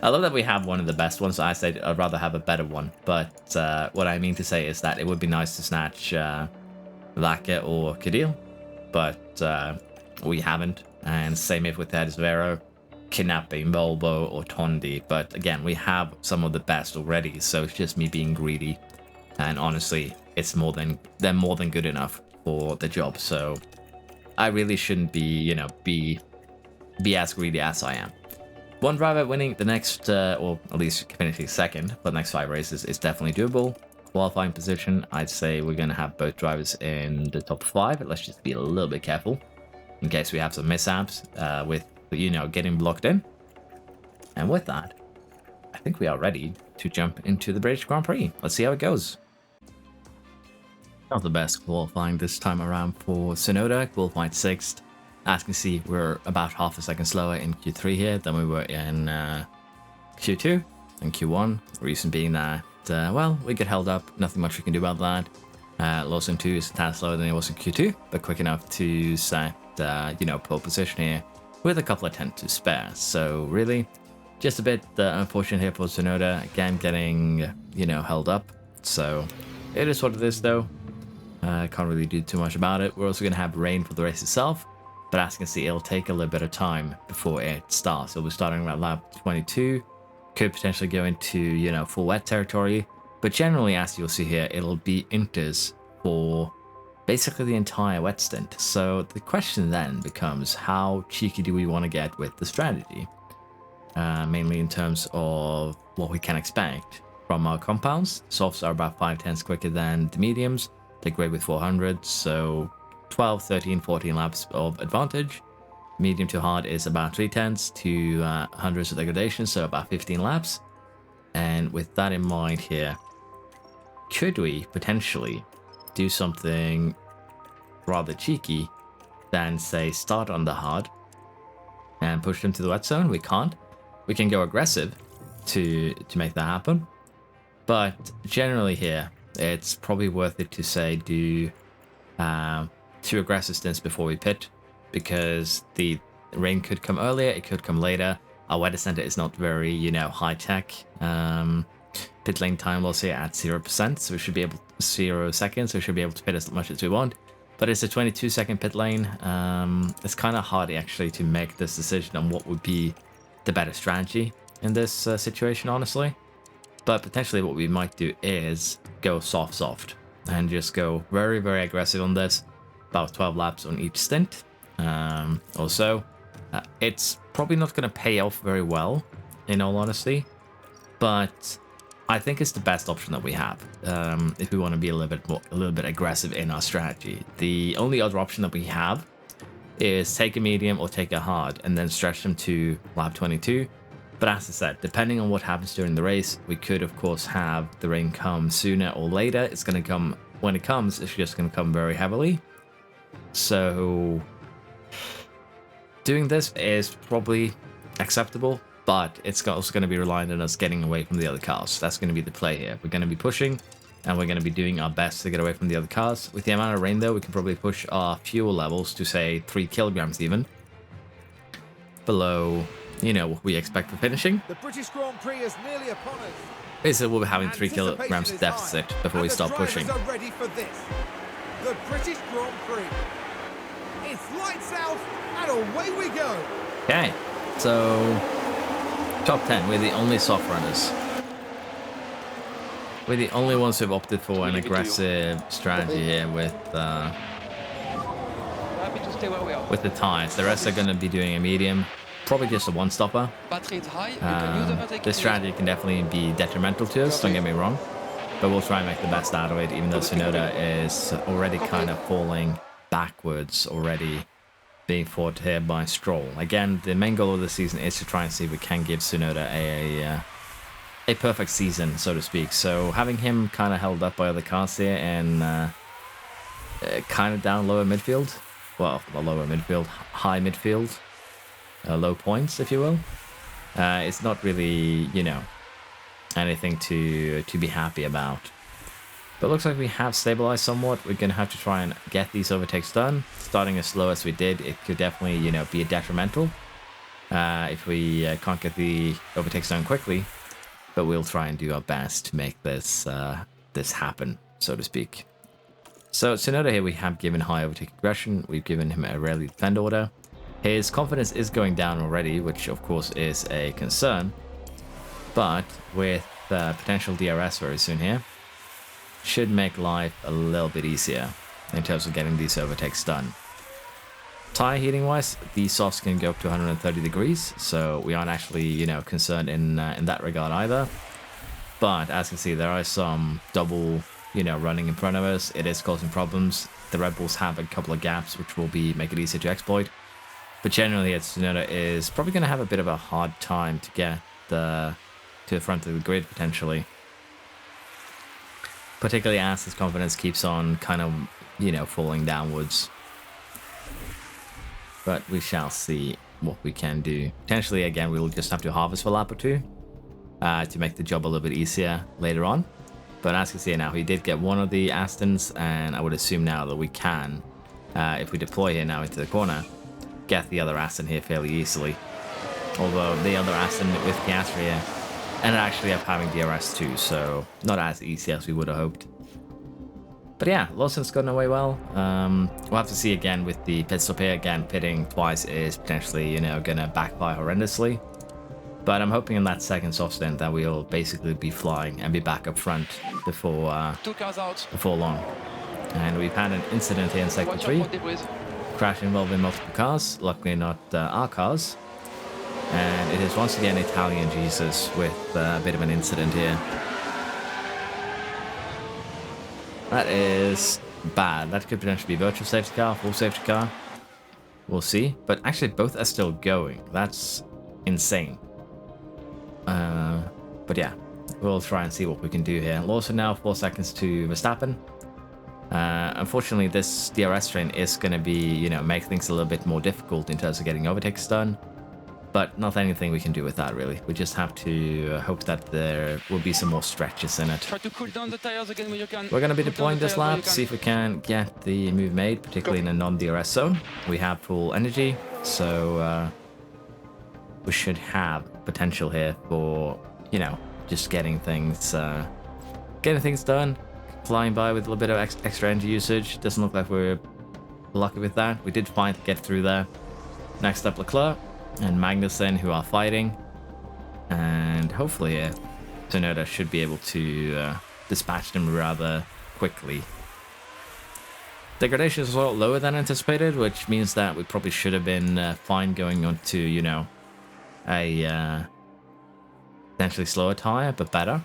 I love that we have one of the best ones, so I say I'd rather have a better one. But what I mean to say is that it would be nice to snatch Laka or Cadil, but we haven't. And same if with Ted Vero, Kidnapping, Volvo, or Tondi. But again, we have some of the best already, so it's just me being greedy. And honestly, they're more than good enough for the job. So I really shouldn't be, you know, be as greedy as I am. One driver winning the next, or at least finishing second for the next 5 races is definitely doable. Qualifying position, I'd say we're going to have both drivers in the top 5. But let's just be a little bit careful in case we have some mishaps with, you know, getting blocked in. And with that, I think we are ready to jump into the British Grand Prix. Let's see how it goes. Not the best qualifying this time around for Tsunoda, qualified 6th. As you can see, we're about half a second slower in Q3 here than we were in Q2 and Q1. Reason being that, well, we get held up. Nothing much we can do about that. Lawson 2 is a tad slower than it was in Q2, but quick enough to set, you know, pole position here with a couple of tenths to spare. So really, just a bit unfortunate here for Tsunoda. Again, getting, you know, held up. So it is what it is, though. Can't really do too much about it. We're also going to have rain for the race itself. But as you can see, it'll take a little bit of time before it starts. It'll be starting around lap 22. Could potentially go into, you know, full wet territory. But generally, as you'll see here, it'll be inters for basically the entire wet stint. So the question then becomes, how cheeky do we want to get with the strategy? Mainly in terms of what we can expect from our compounds. Softs are about 5/10 quicker than the mediums. They're great with 400, so 12, 13, 14 laps of advantage. Medium to hard is about 3/10 to hundreds of degradation, so about 15 laps. And with that in mind here, could we potentially do something rather cheeky than say start on the hard and push them to the wet zone? We can't. We can go aggressive to make that happen. But generally here, it's probably worth it to say do 2 aggressive stints before we pit, because the rain could come earlier, it could come later. Our weather center is not very, you know, high tech. Pit lane time will say at 0%, so we should be able 0 seconds, so we should be able to pit as much as we want. But it's a 22-second pit lane. It's kind of hard actually to make this decision on what would be the better strategy in this situation, honestly. But potentially what we might do is go soft, and just go very, very aggressive on this. About 12 laps on each stint. Also, it's probably not going to pay off very well, in all honesty, but I think it's the best option that we have if we want to be a little bit aggressive in our strategy. The only other option that we have is take a medium or take a hard and then stretch them to lap 22. But as I said, depending on what happens during the race, we could of course have the rain come sooner or later. It's going to come when it comes. It's just going to come very heavily. So doing this is probably acceptable, but it's also going to be reliant on us getting away from the other cars. That's going to be the play here. We're going to be pushing, and we're going to be doing our best to get away from the other cars. With the amount of rain, though, we can probably push our fuel levels to, say, 3 kilograms even. Below, you know, what we expect for finishing. The British Grand Prix is nearly upon us. Basically, we'll be having 3 kilograms deficit before we start pushing. Are ready for this. The British Grand Prix. It's lights out and away we go. Okay, so top 10. We're the only soft runners. We're the only ones who've opted for an aggressive strategy here with the tires. The rest are going to be doing a medium, probably just a one-stopper. This strategy can definitely be detrimental to us, don't get me wrong. But we'll try and make the best out of it, even though Tsunoda is already kind of falling backwards already, being fought here by Stroll. Again, the main goal of the season is to try and see if we can give Tsunoda a perfect season, so to speak. So having him kind of held up by other cars here and kind of down lower midfield, well, not lower midfield, high midfield, low points, if you will, it's not really, you know, anything to be happy about. But it looks like we have stabilized somewhat. We're going to have to try and get these overtakes done. Starting as slow as we did, it could definitely, you know, be detrimental if we can't get the overtakes done quickly. But we'll try and do our best to make this this happen, so to speak. So Tsunoda here, we have given high overtake aggression. We've given him a rarely defend order. His confidence is going down already, which of course is a concern. But with potential DRS very soon here, should make life a little bit easier in terms of getting these overtakes done. Tire heating wise, the softs can go up to 130 degrees, so we aren't actually, you know, concerned in that regard either. But as you can see, there are some double, you know, running in front of us. It is causing problems. The Red Bulls have a couple of gaps, which will make it easier to exploit. But generally, Tsunoda is probably going to have a bit of a hard time to get to the front of the grid potentially. Particularly as his confidence keeps on kind of, you know, falling downwards. But we shall see what we can do. Potentially, again, we'll just have to harvest for a lap or two to make the job a little bit easier later on. But as you can see now, he did get one of the Astons, and I would assume now that we can, if we deploy here now into the corner, get the other Aston here fairly easily. Although the other Aston with Piastri here ended actually up having DRS too, so not as easy as we would have hoped. But yeah, Lawson's gotten away well. We'll have to see again with the pit stop here. Again, pitting twice is potentially, you know, gonna backfire horrendously. But I'm hoping in that second soft stint that we'll basically be flying and be back up front before long. And we've had an incident here in sector 3. Crash involving multiple cars, luckily not our cars. And it is once again Italian Jesus with a bit of an incident here. That is bad. That could potentially be virtual safety car, full safety car. We'll see. But actually both are still going. That's insane. But yeah, we'll try and see what we can do here. Lawson now 4 seconds to Verstappen. Unfortunately, this DRS train is going to be, you know, make things a little bit more difficult in terms of getting overtakes done. But not anything we can do with that, really. We just have to hope that there will be some more stretches in it. Try to cool down the tires again when you can. We're going to be deploying this lap, see if we can get the move made, particularly in a non-DRS zone. We have full energy, so we should have potential here for, you know, just getting things done. Flying by with a little bit of extra energy usage. Doesn't look like we're lucky with that. We did find to get through there. Next up, Leclerc and Magnussen, who are fighting, and hopefully Tsunoda should be able to dispatch them rather quickly. Degradation is a lot lower than anticipated, which means that we probably should have been fine going on to, you know, a potentially slower tire, but better.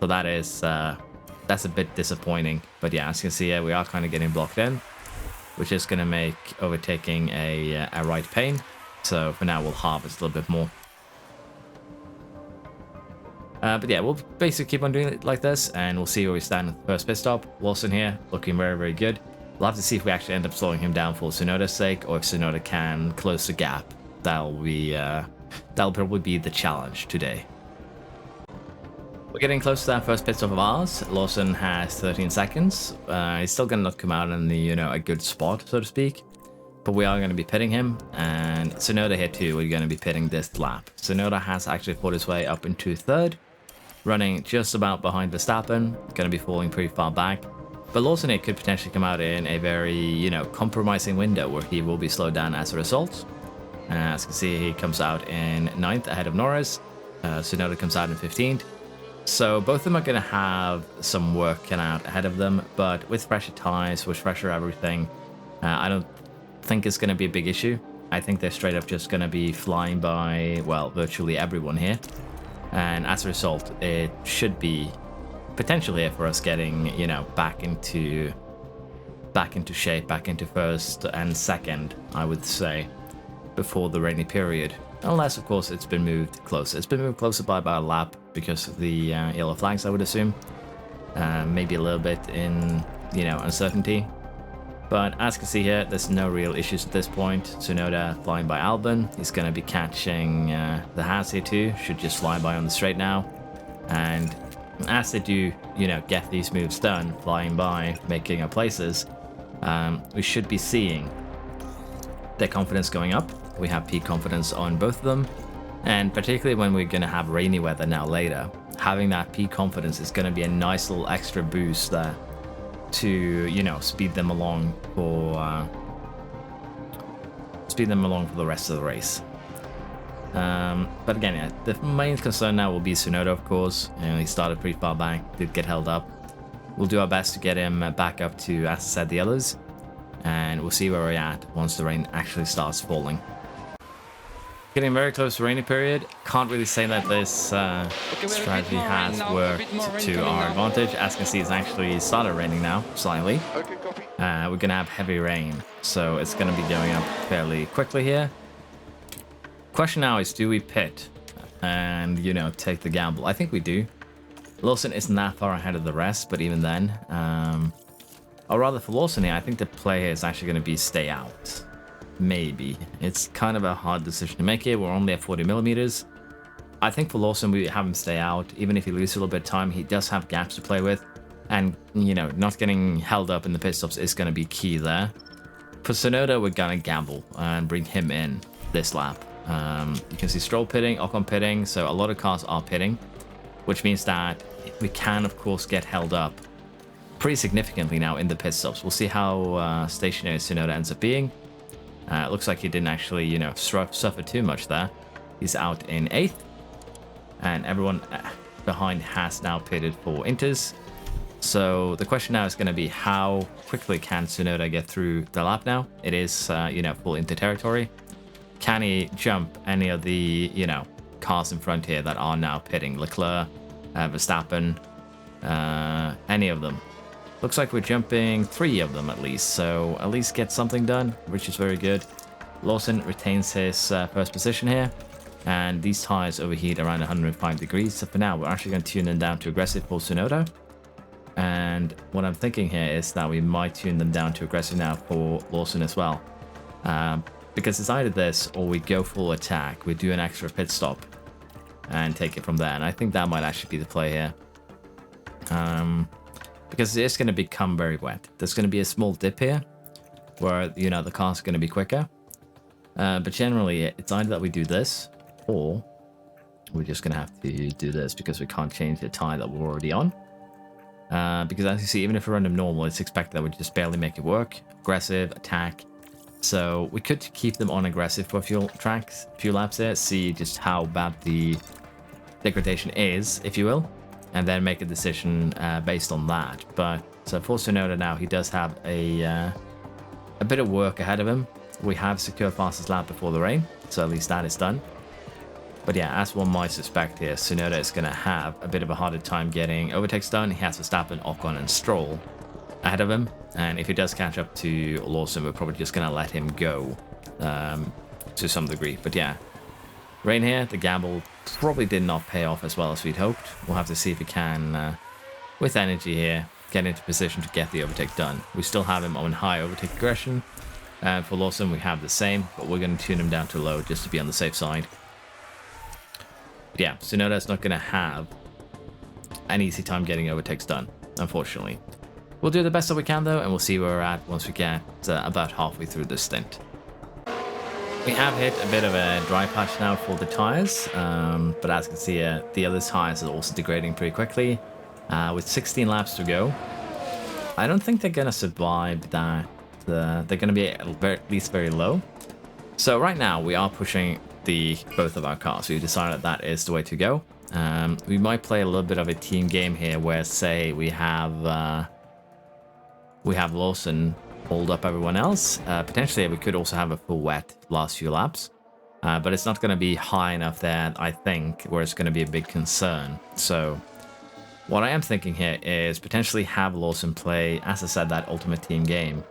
So that is that's a bit disappointing. But yeah, as you can see here, we are kind of getting blocked in, which is going to make overtaking a right pain. So for now, we'll harvest a little bit more. But yeah, we'll basically keep on doing it like this, and we'll see where we stand at the first pit stop. Wilson here, looking very, very good. We'll have to see if we actually end up slowing him down for Tsunoda's sake, or if Tsunoda can close the gap. That'll probably be the challenge today. We're getting close to that first pit stop of ours. Lawson has 13 seconds. He's still going to not come out in the, you know, a good spot, so to speak. But we are going to be pitting him, and Tsunoda here too. We're going to be pitting this lap. Tsunoda has actually fought his way up into third, running just about behind Verstappen. Going to be falling pretty far back. But Lawson here could potentially come out in a very, you know, compromising window where he will be slowed down as a result. As you can see, he comes out in 9th ahead of Norris. Tsunoda comes out in 15th. So both of them are going to have some work cut out ahead of them, but with fresher tires, with fresher everything, I don't think it's going to be a big issue. I think they're straight up just going to be flying by, well, virtually everyone here. And as a result, it should be potential here for us getting, you know, back into shape, back into first and second, I would say, before the rainy period. Unless, of course, it's been moved closer. It's been moved closer by about a lap because of the yellow flags, I would assume. Maybe a little bit in, you know, uncertainty. But as you can see here, there's no real issues at this point. Tsunoda flying by Albon. He's going to be catching the Haas here too. Should just fly by on the straight now. And as they do, you know, get these moves done, flying by, making up places, we should be seeing their confidence going up. We have peak confidence on both of them. And particularly when we're going to have rainy weather now later, having that peak confidence is going to be a nice little extra boost there to, you know, speed them along for the rest of the race. But again, yeah, the main concern now will be Tsunoda, of course. You know, he started pretty far back, did get held up. We'll do our best to get him back up to, as I said, the others, and we'll see where we're at once the rain actually starts falling. Getting very close to rainy period. Can't really say that this strategy has worked to our advantage. As you can see, it's actually started raining now, slightly. Okay, copy. We're going to have heavy rain, so it's going to be going up fairly quickly here. Question now is, do we pit and, you know, take the gamble? I think we do. Lawson isn't that far ahead of the rest, but even then, or rather for Lawson here, I think the play here is actually going to be stay out. Maybe. It's kind of a hard decision to make here. We're only at 40 millimeters. I think for Lawson, we have him stay out. Even if he loses a little bit of time, he does have gaps to play with. And, you know, not getting held up in the pit stops is going to be key there. For Tsunoda, we're going to gamble and bring him in this lap. You can see Stroll pitting, Ocon pitting, so a lot of cars are pitting, which means that we can, of course, get held up pretty significantly now in the pit stops. We'll see how stationary Tsunoda ends up being. It looks like he didn't actually, you know, suffer too much there. He's out in 8th, and everyone behind has now pitted for Inters. So the question now is going to be, how quickly can Tsunoda get through the lap now? It is, you know, full Inter territory. Can he jump any of the, you know, cars in front here that are now pitting? Leclerc, Verstappen, any of them. Looks like we're jumping 3 of them at least, so at least get something done, which is very good. Lawson retains his first position here, and these tires overheat around 105 degrees. So for now, we're actually going to tune them down to aggressive for Tsunoda. And what I'm thinking here is that we might tune them down to aggressive now for Lawson as well. Because it's either this or we go full attack, we do an extra pit stop and take it from there. And I think that might actually be the play here. Because it's going to become very wet. There's going to be a small dip here where, you know, the car's going to be quicker. But generally, it's either that we do this or we're just going to have to do this because we can't change the tire that we're already on. Because as you see, even if we run them normal, it's expected that we just barely make it work. Aggressive, attack. So we could keep them on aggressive for a few laps here, see just how bad the degradation is, if you will, and then make a decision based on that. But so for Tsunoda now, he does have a bit of work ahead of him. We have secured fastest lap before the rain, so at least that is done. But yeah, as one might suspect here, Tsunoda is going to have a bit of a harder time getting overtakes done. He has Verstappen, Ocon, and Stroll ahead of him. And if he does catch up to Lawson, we're probably just going to let him go to some degree. But yeah, rain here, the gamble probably did not pay off as well as we'd hoped. We'll have to see if we can, with energy here, get into position to get the overtake done. We still have him on high overtake aggression. For Lawson, we have the same, but we're going to tune him down to low just to be on the safe side. But yeah, Tsunoda's not going to have an easy time getting overtakes done, unfortunately. We'll do the best that we can though, and we'll see where we're at once we get about halfway through this stint. We have hit a bit of a dry patch now for the tires, but as you can see, the other tires are also degrading pretty quickly. With 16 laps to go, I don't think they're going to survive that. They're going to be at least very low. So right now we are pushing both of our cars. We've decided that is the way to go. We might play a little bit of a team game here, where say we have Lawson hold up everyone else. Potentially we could also have a full wet last few laps, but it's not going to be high enough there, I think, where it's going to be a big concern. So What I am thinking here is potentially have Lawson play, as I said, that ultimate team game,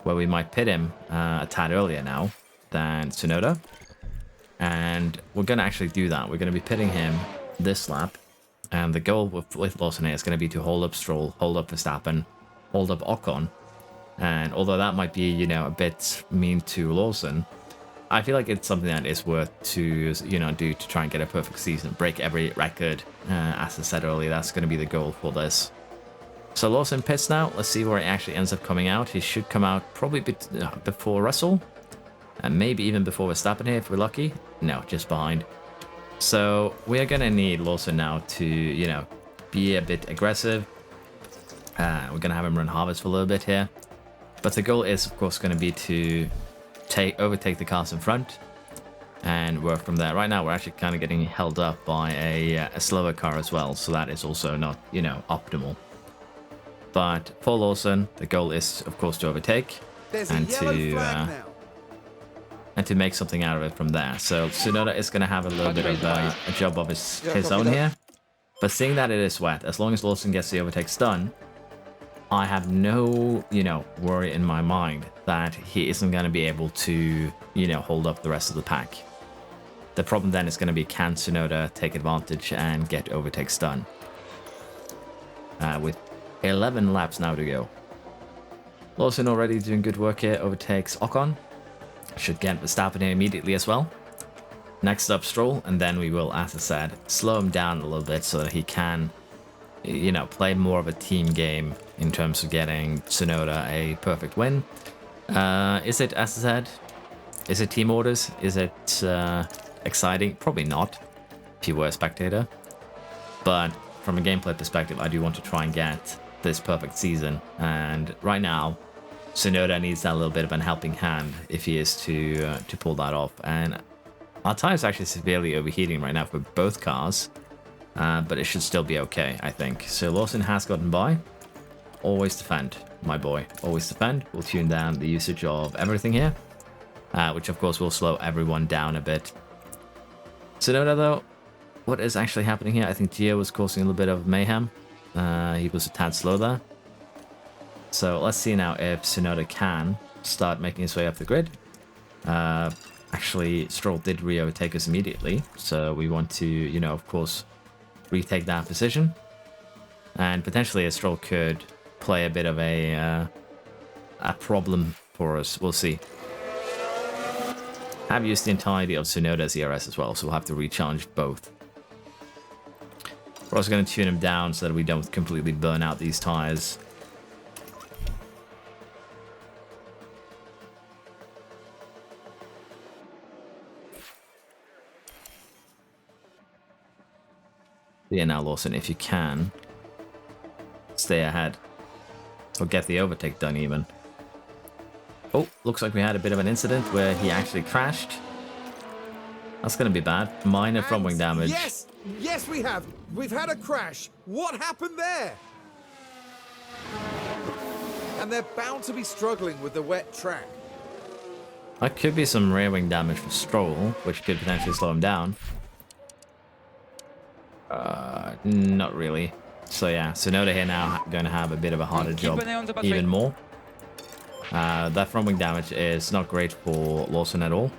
where we might pit him a tad earlier now than Tsunoda. And we're going to actually do that. We're going to be pitting him this lap. And the goal with Lawson here is going to be to hold up Stroll, hold up Verstappen, hold up Ocon. And although that might be, you know, a bit mean to Lawson, I feel like it's something that is worth to, you know, do to try and get a perfect season, break every record. As I said earlier, that's going to be the goal for this. So Lawson pits now. Let's see where he actually ends up coming out. He should come out probably before Russell, and maybe even before Verstappen here if we're lucky. No, just behind. So we are going to need Lawson now to, you know, be a bit aggressive. We're going to have him run harvest for a little bit here. But the goal is, of course, going to be to overtake the cars in front and work from there. Right now, we're actually kind of getting held up by a slower car as well, so that is also not, you know, optimal. But for Lawson, the goal is, of course, to overtake and to make something out of it from there. So Tsunoda is going to have a little bit of a job of his own here. But seeing that it is wet, as long as Lawson gets the overtakes done, I have no, you know, worry in my mind that he isn't going to be able to, you know, hold up the rest of the pack. The problem then is going to be, can Tsunoda take advantage and get overtakes done? With 11 laps now to go. Lawson already doing good work here, overtakes Ocon. Should get Verstappen here immediately as well. Next up, Stroll, and then we will, as I said, slow him down a little bit so that he can, you know, play more of a team game in terms of getting Tsunoda a perfect win. Is it, as I said, is it team orders? Is it exciting? Probably not, if you were a spectator. But from a gameplay perspective, I do want to try and get this perfect season. And right now, Tsunoda needs that little bit of a helping hand if he is to pull that off. And our tires are actually severely overheating right now for both cars. But it should still be okay, I think. So Lawson has gotten by. Always defend, my boy. Always defend. We'll tune down the usage of everything here, which of course will slow everyone down a bit. Tsunoda, though, what is actually happening here? I think Gio was causing a little bit of mayhem. He was a tad slow there. So let's see now if Tsunoda can start making his way up the grid. Actually, Stroll did re-overtake us immediately. So we want to, you know, of course, retake that position. And potentially a Stroll could play a bit of a problem for us. We'll see. I've used the entirety of Tsunoda's ERS as well, so we'll have to re-challenge both. We're also going to tune him down so that we don't completely burn out these tires. Yeah, now Lawson, if you can, stay ahead. Or get the overtake done even. Oh, looks like we had a bit of an incident where he actually crashed. That's going to be bad. Minor front wing damage. Yes, yes we have. We've had a crash. What happened there? And they're bound to be struggling with the wet track. That could be some rear wing damage for Stroll, which could potentially slow him down. Not really. So yeah, Tsunoda here now going to have a bit of a harder job, even more. That front wing damage is not great for Lawson at all.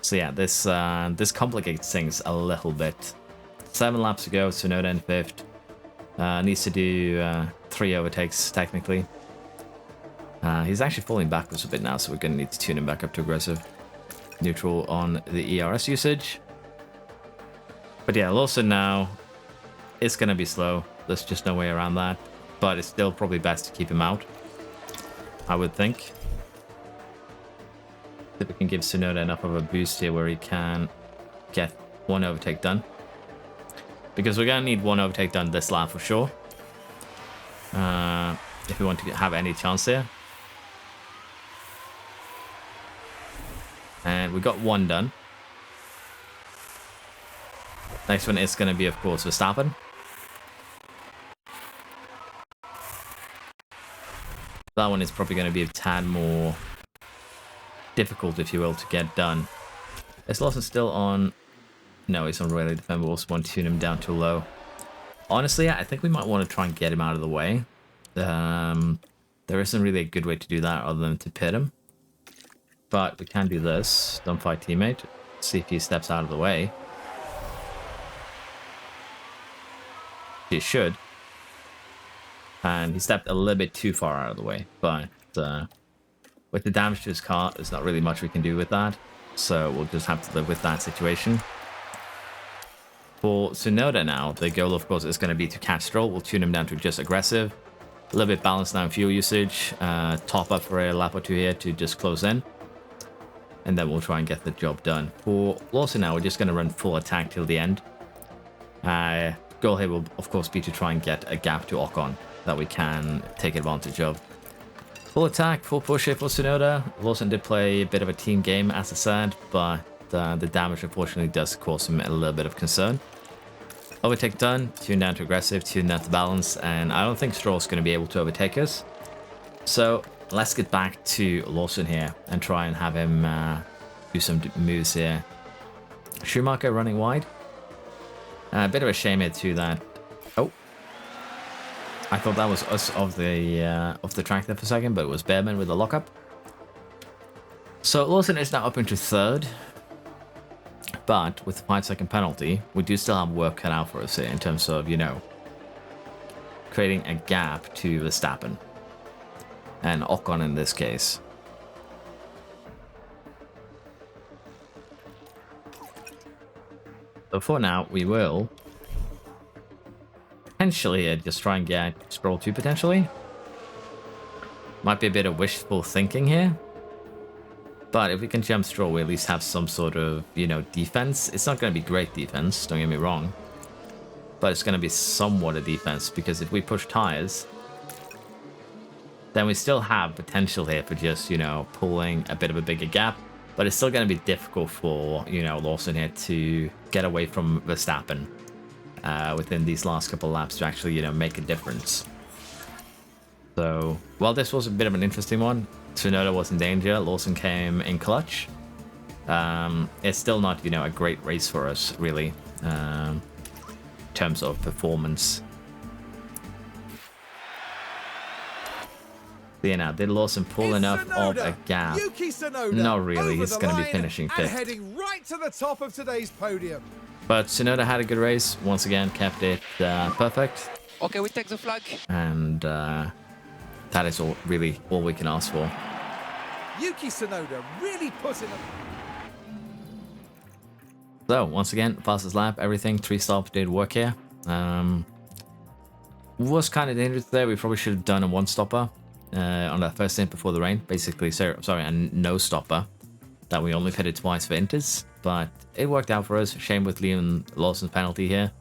So yeah, this complicates things a little bit. 7 laps to go, Tsunoda in 5th. Needs to do 3 overtakes, technically. He's actually falling backwards a bit now, so we're going to need to tune him back up to aggressive. Neutral on the ERS usage. But yeah, Lawson now is going to be slow. There's just no way around that. But it's still probably best to keep him out, I would think. If we can give Tsunoda enough of a boost here where he can get 1 overtake done. Because we're going to need 1 overtake done this lap for sure. If we want to have any chance here. And we got 1 done. Next one is going to be, of course, Verstappen. That one is probably going to be a tad more difficult, if you will, to get done. Is Lawson still on? No, he's on really defend. We also want to tune him down too low. Honestly, I think we might want to try and get him out of the way. There isn't really a good way to do that other than to pit him. But we can do this. Don't fight teammate. See if he steps out of the way. He should. And he stepped a little bit too far out of the way. But with the damage to his car, there's not really much we can do with that. So we'll just have to live with that situation. For Tsunoda now, the goal, of course, is going to be to catch Stroll. We'll tune him down to just aggressive. A little bit balanced now in fuel usage. Top up for a lap or two here to just close in. And then we'll try and get the job done. For Lawson now, we're just going to run full attack till the end. Goal here will, of course, be to try and get a gap to Ocon that we can take advantage of. Full attack, full push here for Tsunoda. Lawson did play a bit of a team game, as I said, but the damage, unfortunately, does cause him a little bit of concern. Overtake done, tune down to aggressive, tune down to balance, and I don't think Stroll's going to be able to overtake us. So let's get back to Lawson here and try and have him do some moves here. Schumacher running wide. A bit of a shame here too that... Oh. I thought that was us off the track there for a second, but it was Behrman with the lockup. So Lawson is now up into third. But with the 5-second penalty, we do still have work cut out for us here in terms of, you know, creating a gap to Verstappen. And Ocon in this case. So for now, we will potentially just try and get Stroll 2 potentially. Might be a bit of wishful thinking here. But if we can jump Stroll, we at least have some sort of, you know, defense. It's not going to be great defense, don't get me wrong. But it's going to be somewhat a defense, because if we push tires, then we still have potential here for just, you know, pulling a bit of a bigger gap. But it's still going to be difficult for, you know, Lawson here to get away from Verstappen within these last couple of laps to actually, you know, make a difference. So, well, this was a bit of an interesting one. Tsunoda was in danger. Lawson came in clutch. It's still not, you know, a great race for us, really, in terms of performance. Yeah, now, did Lawson pull enough of a gap? Not really. He's going to be finishing fifth. Heading right to the top of today's podium. But Tsunoda had a good race. Once again, kept it perfect. Okay, we take the flag. And that is all we can ask for. Yuki Tsunoda really putting it. So, once again, fastest lap, everything. 3 stops did work here. Was kind of dangerous there. We probably should have done a 1-stopper on that first stint before the rain. Basically, sorry, a no-stopper. That we only pitted twice for inters. But it worked out for us. Shame with Liam Lawson's penalty here.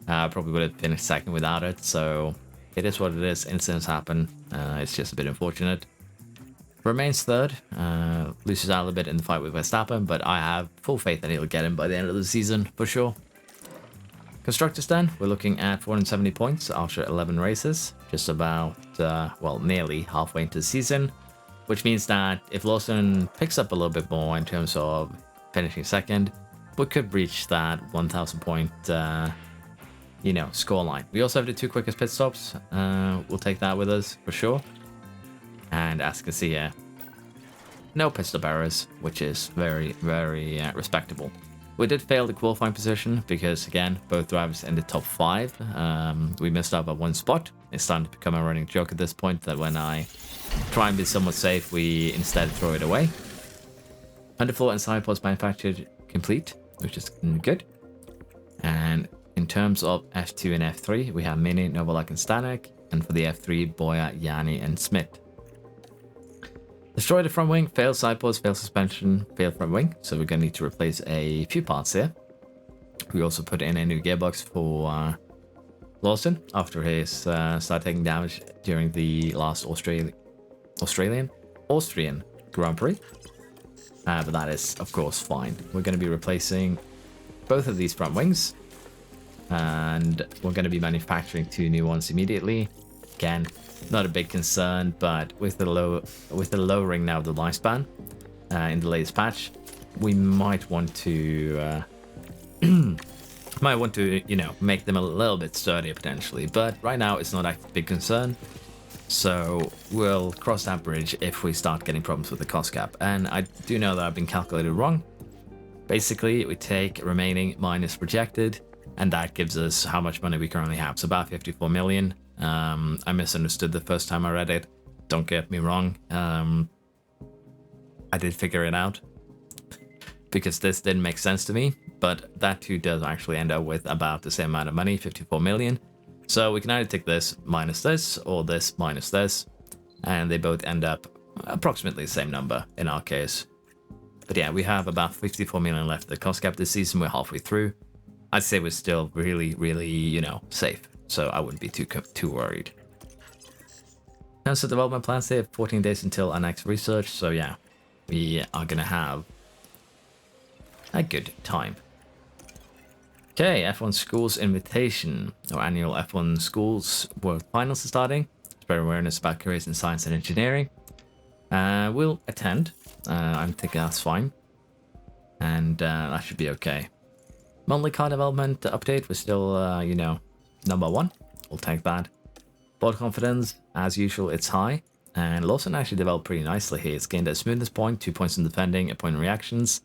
Probably would have finished second without it. So, it is what it is. Incidents happen. It's just a bit unfortunate. Remains third. Loses out a little bit in the fight with Verstappen, but I have full faith that he'll get him by the end of the season for sure. Constructors then, we're looking at 470 points after 11 races. Just about, well, nearly halfway into the season. Which means that if Lawson picks up a little bit more in terms of finishing second, we could reach that 1,000 point, you know, scoreline. We also have the 2 quickest pit stops. We'll take that with us for sure. And as you can see here, no pit stop errors, which is very, very respectable. We did fail the qualifying position because, again, both drivers in the top 5. We missed out by 1 spot. It's starting to become a running joke at this point that when I try and be somewhat safe, we instead throw it away. Underfloor and side pods manufactured complete, which is good. And in terms of F2 and F3, we have Mini, Novalak, and Stanek. And for the F3, Boya, Yanni, and Smith. Destroy the front wing, failed side pods, failed suspension, failed front wing. So we're going to need to replace a few parts here. We also put in a new gearbox for Lawson after he started taking damage during the last Austrian Grand Prix. But that is, of course, fine. We're going to be replacing both of these front wings. And we're going to be manufacturing 2 new ones immediately. Again, not a big concern, but with the lowering now of the lifespan in the latest patch, we might want to Might want to, you know, make them a little bit sturdier potentially, but right now it's not a big concern. So we'll cross that bridge if we start getting problems with the cost cap. And I do know that I've been calculated wrong. Basically, we take remaining minus projected, and that gives us how much money we currently have. So about 54 million. I misunderstood the first time I read it. Don't get me wrong. I did figure it out because this didn't make sense to me, but that too does actually end up with about the same amount of money, 54 million. So we can either take this minus this or this minus this, and they both end up approximately the same number in our case. But yeah, we have about 54 million left of the cost cap this season. We're halfway through. I'd say we're still really, you know, safe. So I wouldn't be too worried. Now, so development plans, they have 14 days until our next research. So yeah, we are gonna have a good time. Okay, F1 Schools Invitation, our annual F1 Schools World Finals are starting. Spread awareness about careers in science and engineering. We'll attend. I'm thinking that's fine. And that should be okay. Monthly car development update, we're still, you know, #1. We'll take that. Board confidence, as usual, it's high. And Lawson actually developed pretty nicely here. It's gained a smoothness point, 2 points in defending, a point in reactions,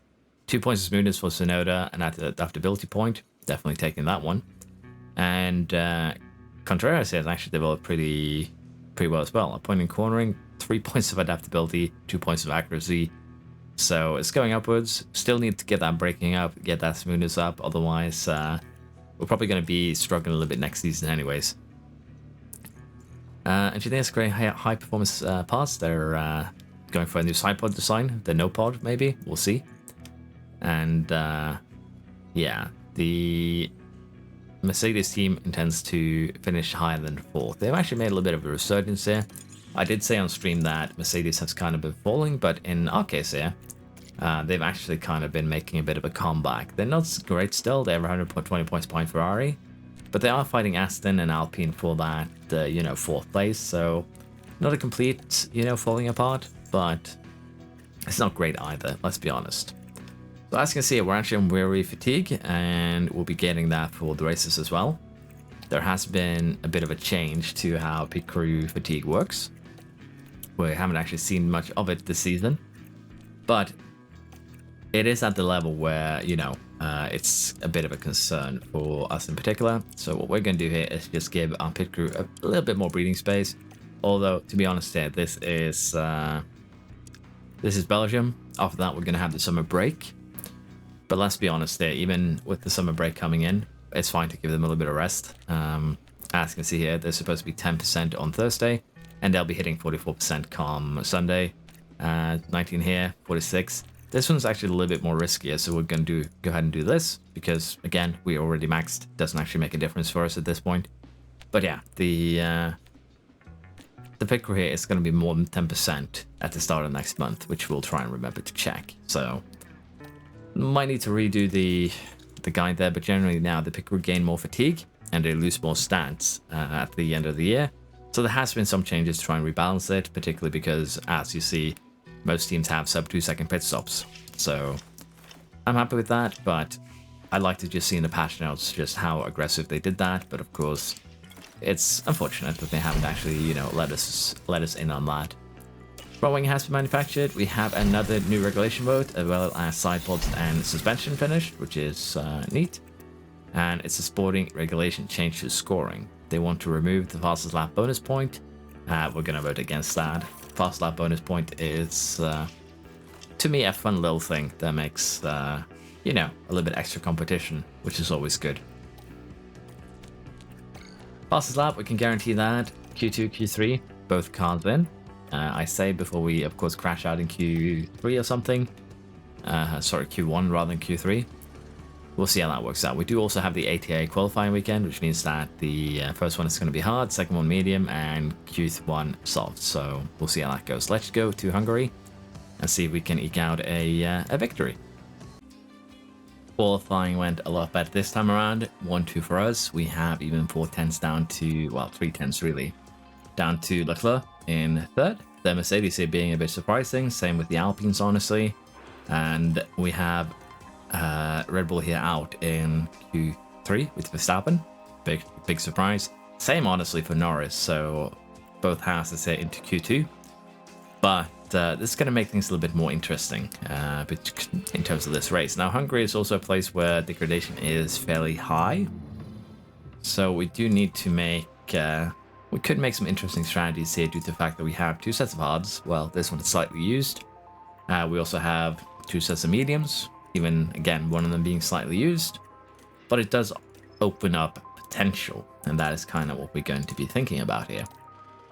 2 points of smoothness for Tsunoda, and adaptability point. Definitely taking that one. And Contreras has actually developed pretty well as well. A point in cornering, 3 points of adaptability, 2 points of accuracy. So it's going upwards. Still need to get that braking up, get that smoothness up. Otherwise, we're probably going to be struggling a little bit next season anyways. Engineers creating high performance parts. They're going for a new side pod design. The no pod, maybe. We'll see. And yeah, the Mercedes team intends to finish higher than 4th. They've actually made a little bit of a resurgence here. I did say on stream that Mercedes has kind of been falling, but in our case here, they've actually kind of been making a bit of a comeback. They're not great still. They have 120 points behind Ferrari, but they are fighting Aston and Alpine for that, you know, 4th place. So not a complete, you know, falling apart, but it's not great either. Let's be honest. So as you can see, we're actually on weary fatigue, and we'll be getting that for the races as well. There has been a bit of a change to how pit crew fatigue works. We haven't actually seen much of it this season, but it is at the level where, you know, it's a bit of a concern for us in particular. So what we're going to do here is just give our pit crew a little bit more breathing space. Although, to be honest here, this is Belgium. After that, we're going to have the summer break. But let's be honest here, even with the summer break coming in, it's fine to give them a little bit of rest. As you can see here, they're supposed to be 10% on Thursday, and they'll be hitting 44% come Sunday. 19 here, 46. This one's actually a little bit more riskier, so we're going to go ahead and do this, because, again, we already maxed. Doesn't actually make a difference for us at this point. But yeah, the pit crew here is going to be more than 10% at the start of next month, which we'll try and remember to check. So might need to redo the guide there, but generally now the pit crew gain more fatigue and they lose more stats at the end of the year. So there has been some changes to try and rebalance it, particularly because, as you see, most teams have sub 2 second pit stops. So I'm happy with that, but I'd like to just see in the patch notes just how aggressive they did that. But of course, it's unfortunate that they haven't actually, you know, let us in on that. Front wing has been manufactured. We have another new regulation mode, as well as side pods and suspension finished, which is neat. And it's a sporting regulation change to scoring. They want to remove the fastest lap bonus point. We're going to vote against that. Fast lap bonus point is, to me, a fun little thing that makes, you know, a little bit extra competition, which is always good. Fastest lap, we can guarantee that. Q2, Q3, both cars in. I say before we, of course, crash out in Q3 or something. Sorry, Q1 rather than Q3. We'll see how that works out. We do also have the ATA qualifying weekend, which means that the first one is going to be hard, second one medium, and Q1 soft. So we'll see how that goes. Let's go to Hungary and see if we can eke out a victory. Qualifying went a lot better this time around. 1-2 for us. We have even 4 tenths down to, well, 3 tenths really, down to Leclerc in third. The Mercedes here being a bit surprising. Same with the Alpines, honestly. And we have Red Bull here out in 3 with Verstappen. Big surprise. Same, honestly, for Norris. So both houses here into Q2. But this is going to make things a little bit more interesting in terms of this race. Now, Hungary is also a place where degradation is fairly high. So we do need to make... we could make some interesting strategies here due to the fact that we have 2 sets of hards. Well, this one is slightly used. We also have 2 sets of mediums. Even, again, one of them being slightly used. But it does open up potential. And that is kind of what we're going to be thinking about here.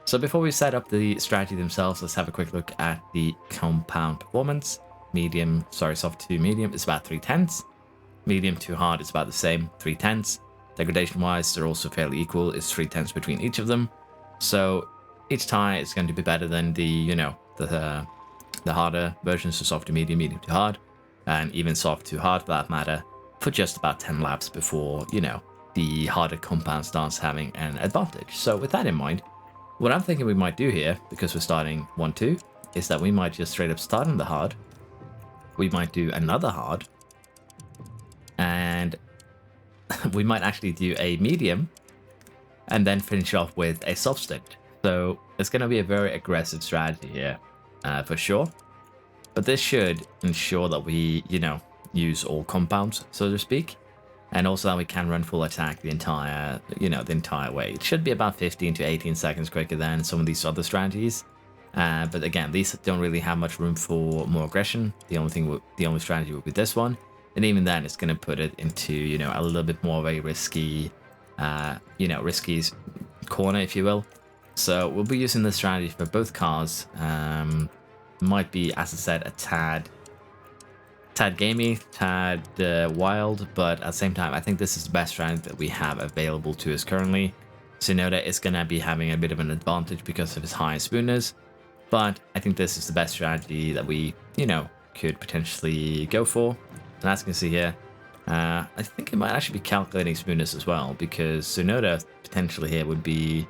So before we set up the strategy themselves, let's have a quick look at the compound performance. Soft to medium is about 3/10. Medium to hard is about the same, 3/10. Degradation wise, they're also fairly equal, it's 3/10 between each of them. So each tire is going to be better than the, the harder versions, so soft to medium, medium to hard, and even soft to hard for that matter, for just about 10 laps before, the harder compound starts having an advantage. So with that in mind, what I'm thinking we might do here, because we're starting 1-2, is that we might just straight up start on the hard. We might do another hard. And we might actually do a medium. And then finish off with a soft stint. So it's going to be a very aggressive strategy here, for sure. But this should ensure that we, use all compounds, so to speak. And also that we can run full attack the entire way. It should be about 15 to 18 seconds quicker than some of these other strategies. But again, these don't really have much room for more aggression. The only strategy would be this one. And even then, it's going to put it into, a little bit more of a risky, risky corner, if you will. So we'll be using this strategy for both cars. Might be, as I said, a tad gamey, tad wild, but at the same time, I think this is the best strategy that we have available to us currently. Tsunoda is going to be having a bit of an advantage because of his high spooners, but I think this is the best strategy that we, could potentially go for. And as you can see here, I think it might actually be calculating spooners as well, because Tsunoda potentially here would be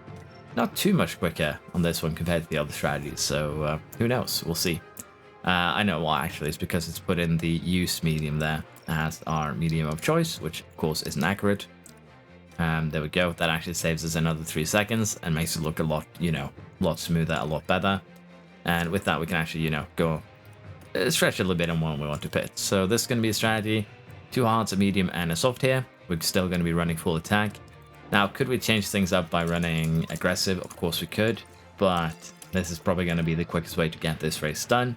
not too much quicker on this one compared to the other strategies, so who knows, we'll see. I know why, actually. It's because it's put in the use medium there as our medium of choice, which of course isn't accurate. There we go. That actually saves us another 3 seconds and makes it look a lot, lot smoother, a lot better. And with that, we can actually, go stretch a little bit on when we want to pit. So this is going to be a strategy. 2 hards, a medium, and a soft here. We're still going to be running full attack. Now, could we change things up by running aggressive? Of course we could, but this is probably going to be the quickest way to get this race done.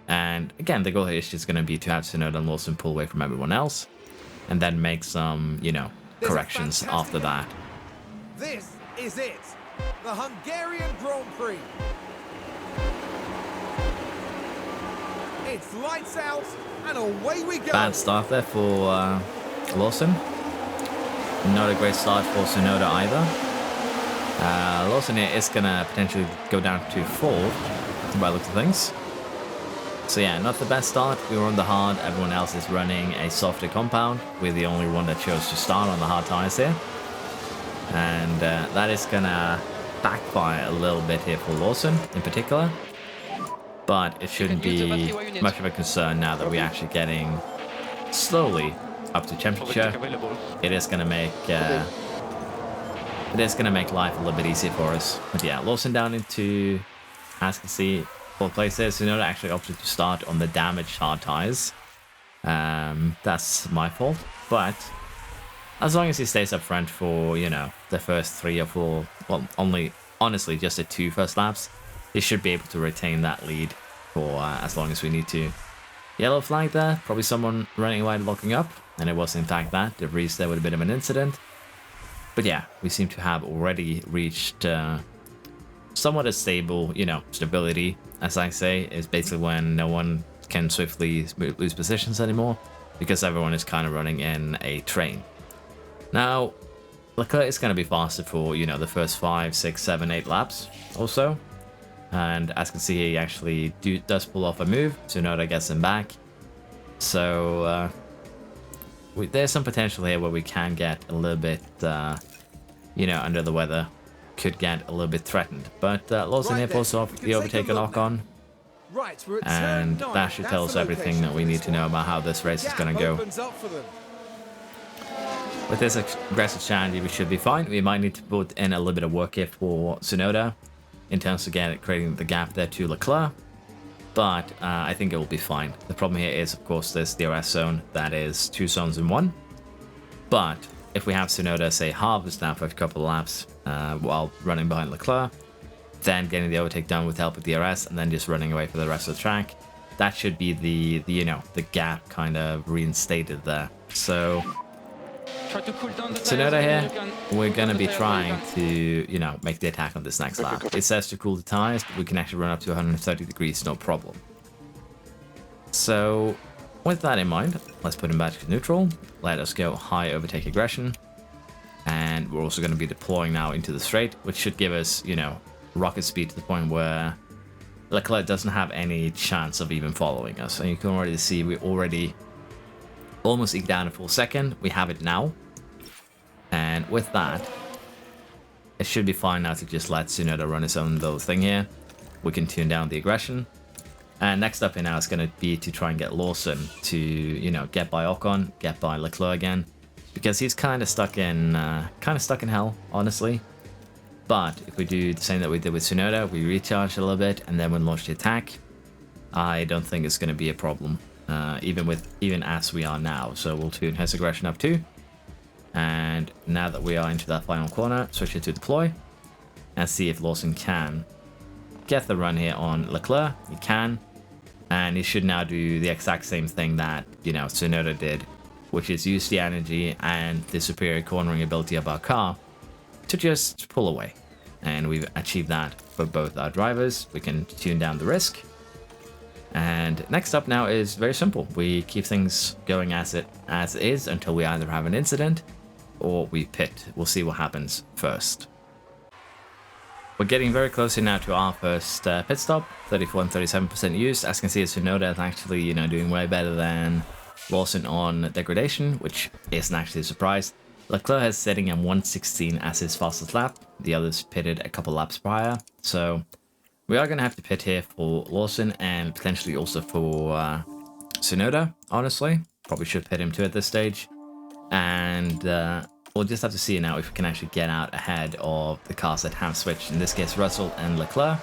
And again, the goal here is just going to be to have Tsunoda and Lawson pull away from everyone else, and then make some, corrections after that. This is it, the Hungarian Grand Prix. It's lights out, and away we go. Bad start there for Lawson. Not a great start for Tsunoda either. Lawson here is going to potentially go down to 4th, by the looks of things. So yeah, not the best start. We were on the hard, everyone else is running a softer compound. We're the only one that chose to start on the hard tires here. And that is gonna backfire a little bit here for Lawson in particular. But it shouldn't be much of a concern now that we're actually getting slowly up to temperature. It is gonna make life a little bit easier for us. But yeah, Lawson down into, as you can see, places. Tsunoda actually opted to start on the damaged hard tires. That's my fault, but as long as he stays up front for the first 3 or 4, well, honestly just the 2 first laps, he should be able to retain that lead for as long as we need to. Yellow flag there, probably someone running wide locking up, and it was in fact that. De Vries there with a bit of an incident, but yeah, we seem to have already reached somewhat a stable, stability, as I say, is basically when no one can swiftly lose positions anymore, because everyone is kind of running in a train. Now, Leclerc is going to be faster for, the first 5, 6, 7, 8 laps or so. And as you can see, he actually does pull off a move. Tsunoda gets him back. So, there's some potential here where we can get a little bit, under the weather. Could get a little bit threatened, but Lawson here pulls off the overtake and lock on, and that should tell us everything that we need to know about how this race is going to go. with this aggressive strategy, we should be fine. We might need to put in a little bit of work here for Tsunoda in terms of creating the gap there to Leclerc. But I think it will be fine. The problem here is, of course, this DRS zone that is 2 zones in 1. But if we have Tsunoda, say, harvest now for a couple of laps while running behind Leclerc, then getting the overtake done with help of DRS, and then just running away for the rest of the track, that should be the the gap kind of reinstated there. So Tsunoda here, we're going to be trying to, make the attack on this next lap. It says to cool the tires, but we can actually run up to 130 degrees, no problem. So with that in mind, let's put him back to neutral. Let us go high overtake aggression. And we're also going to be deploying now into the straight, which should give us, rocket speed to the point where Leclerc doesn't have any chance of even following us. And you can already see we already almost eked down a full second. We have it now. And with that, it should be fine now to just let Tsunoda run his own little thing here. We can tune down the aggression. And next up here now is going to be to try and get Lawson to, get by Ocon, get by Leclerc again. Because he's kind of stuck in hell, honestly. But if we do the same that we did with Tsunoda, we recharge a little bit and then we launch the attack, I don't think it's going to be a problem. Even as we are now. So we'll tune his aggression up too. And now that we are into that final corner, switch it to deploy and see if Lawson can get the run here on Leclerc. He can, and he should now do the exact same thing that Tsunoda did, which is use the energy and the superior cornering ability of our car to just pull away. And we've achieved that for both our drivers. We can tune down the risk. And next up now is very simple. We keep things going as it is until we either have an incident or we pit. We'll see what happens first. We're getting very close here now to our first pit stop. 34 and 37% used. As you can see, Tsunoda is actually doing way better than Lawson on degradation, which isn't actually a surprise. Leclerc is sitting in 1:16 as his fastest lap. The others pitted a couple laps prior, so we are going to have to pit here for Lawson and potentially also for Tsunoda, honestly. Probably should pit him too at this stage. And we'll just have to see now if we can actually get out ahead of the cars that have switched. In this case, Russell and Leclerc.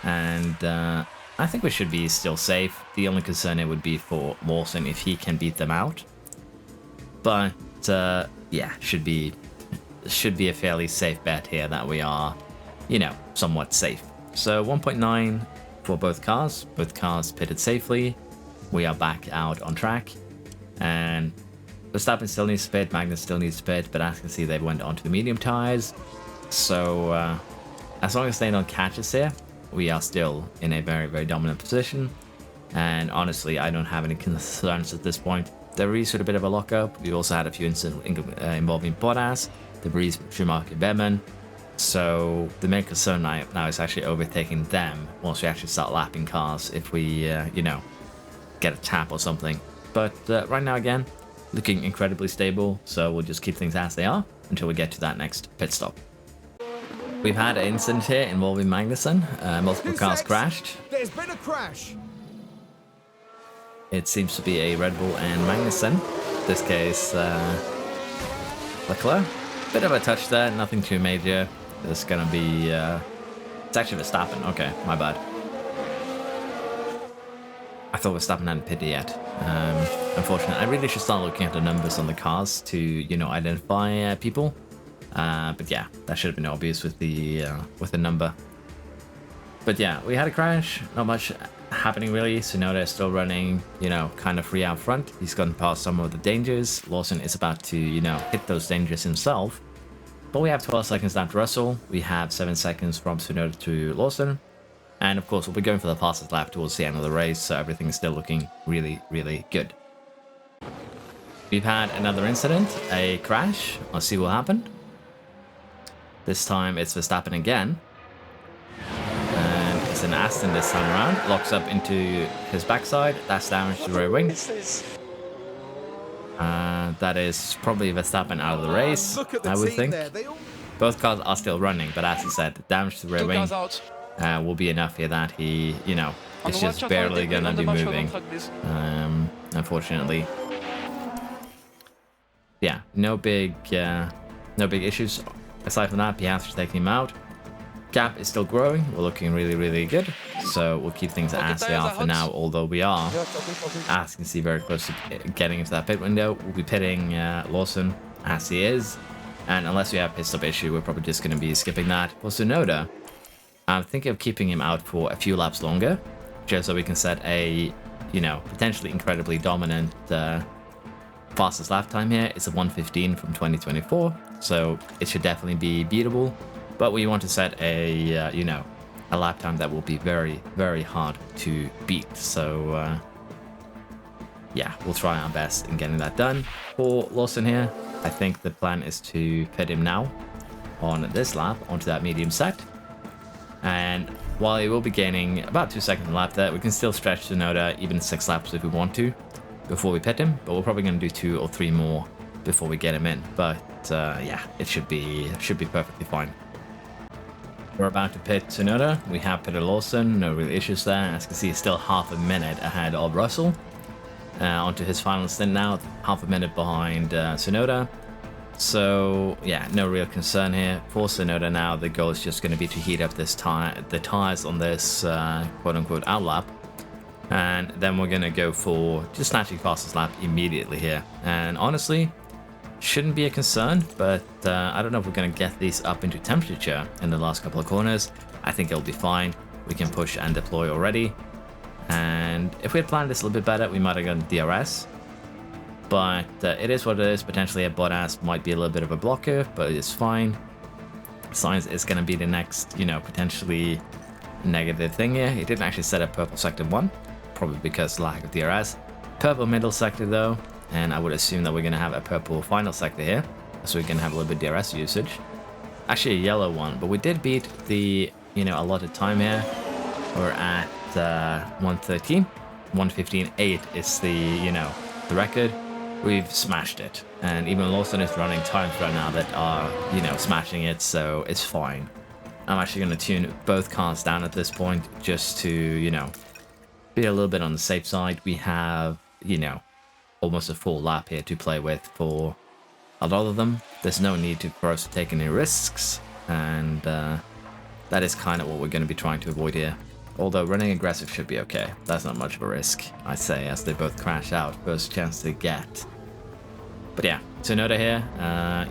And I think we should be still safe. The only concern it would be for Lawson if he can beat them out. But yeah, should be a fairly safe bet here that we are, somewhat safe. So 1.9 for both cars pitted safely. We are back out on track, and Verstappen still needs to pit, Magnus still needs to pit, but as you can see, they went onto the medium tires. So as long as they don't catch us here, we are still in a very, very dominant position. And honestly, I don't have any concerns at this point. There is a bit of a lockup. We also had a few incidents involving Bottas, Debris, Schumacher, Behrman. So the main concern now is actually overtaking them once we actually start lapping cars if we, get a tap or something. But right now, again, looking incredibly stable. So we'll just keep things as they are until we get to that next pit stop. We've had an incident here involving Magnussen. Multiple cars crashed. There's been a crash. It seems to be a Red Bull and Magnussen. In this case, Leclerc. Bit of a touch there, nothing too major. There's gonna be, it's actually Verstappen. Okay, my bad. I thought Verstappen hadn't pitted yet. Unfortunately, I really should start looking at the numbers on the cars to, identify people. But yeah, that should have been obvious with the number. But yeah, we had a crash. Not much happening really. Tsunoda is still running, kind of free out front. He's gotten past some of the dangers. Lawson is about to, hit those dangers himself. But we have 12 seconds down to Russell. We have 7 seconds from Tsunoda to Lawson. And of course, we'll be going for the fastest lap towards the end of the race. So everything is still looking really, really good. We've had another incident, a crash. Let's see what happened. This time it's Verstappen again. It's an Aston this time around. Locks up into his backside. That's damage to the rear wing. That is probably Verstappen out of the race, I would think. Both cars are still running, but as I said, the damage to the rear wing will be enough here that he, is just barely gonna be moving. Unfortunately. Yeah, no big issues aside from that. Piastri's taking him out. Gap is still growing. We're looking really, really good. So we'll keep things as they are for now, although we are, as you can see, very close to getting into that pit window. We'll be pitting Lawson as he is. And unless we have pit stop issue, we're probably just going to be skipping that. For Tsunoda, I'm thinking of keeping him out for a few laps longer, just so we can set a, you know, potentially incredibly dominant fastest lap time here. It's a 1:15 from 2024, so it should definitely be beatable. But we want to set a, you know, a lap time that will be very, very hard to beat. So, yeah, we'll try our best in getting that done. For Lawson here, I think the plan is to pit him now on this lap onto that medium set. And while he will be gaining about 2 seconds a lap there, we can still stretch Tsunoda even 6 laps if we want to before we pit him. But we're probably going to do 2 or 3 more before we get him in. But yeah, it should be perfectly fine. We're about to pit Tsunoda. We have pitted Lawson, no real issues there. As you can see, it's still half a minute ahead of Russell. Onto his final stint now, half a minute behind Tsunoda. So yeah, no real concern here. For Tsunoda now, the goal is just going to be to heat up the tires on this quote-unquote outlap. And then we're going to go for just snatching fastest lap immediately here. And honestly, shouldn't be a concern, but I don't know if we're going to get these up into temperature in the last couple of corners. I think it'll be fine. We can push and deploy already. And if we had planned this a little bit better, we might have gone DRS. But it is what it is. Potentially a Bottas might be a little bit of a blocker, but it's fine. Sainz is going to be the next, you know, potentially negative thing here. He didn't actually set up purple sector 1, probably because lack of DRS. Purple middle sector though, and I would assume that we're going to have a purple final sector here, so we can have a little bit of DRS usage. Actually a yellow one, but we did beat the, you know, allotted time here. We're at 1:13, 1:15.8 is the, you know, the record. We've smashed it, and even Lawson is running times right now that are, you know, smashing it, so it's fine. I'm actually going to tune both cars down at this point just to, you know, be a little bit on the safe side. We have, you know, almost a full lap here to play with for a lot of them. There's no need for us to take any risks, and that is kind of what we're going to be trying to avoid here. Although running aggressive should be okay. That's not much of a risk, I say, as they both crash out. First chance to get. But yeah, Tsunoda here,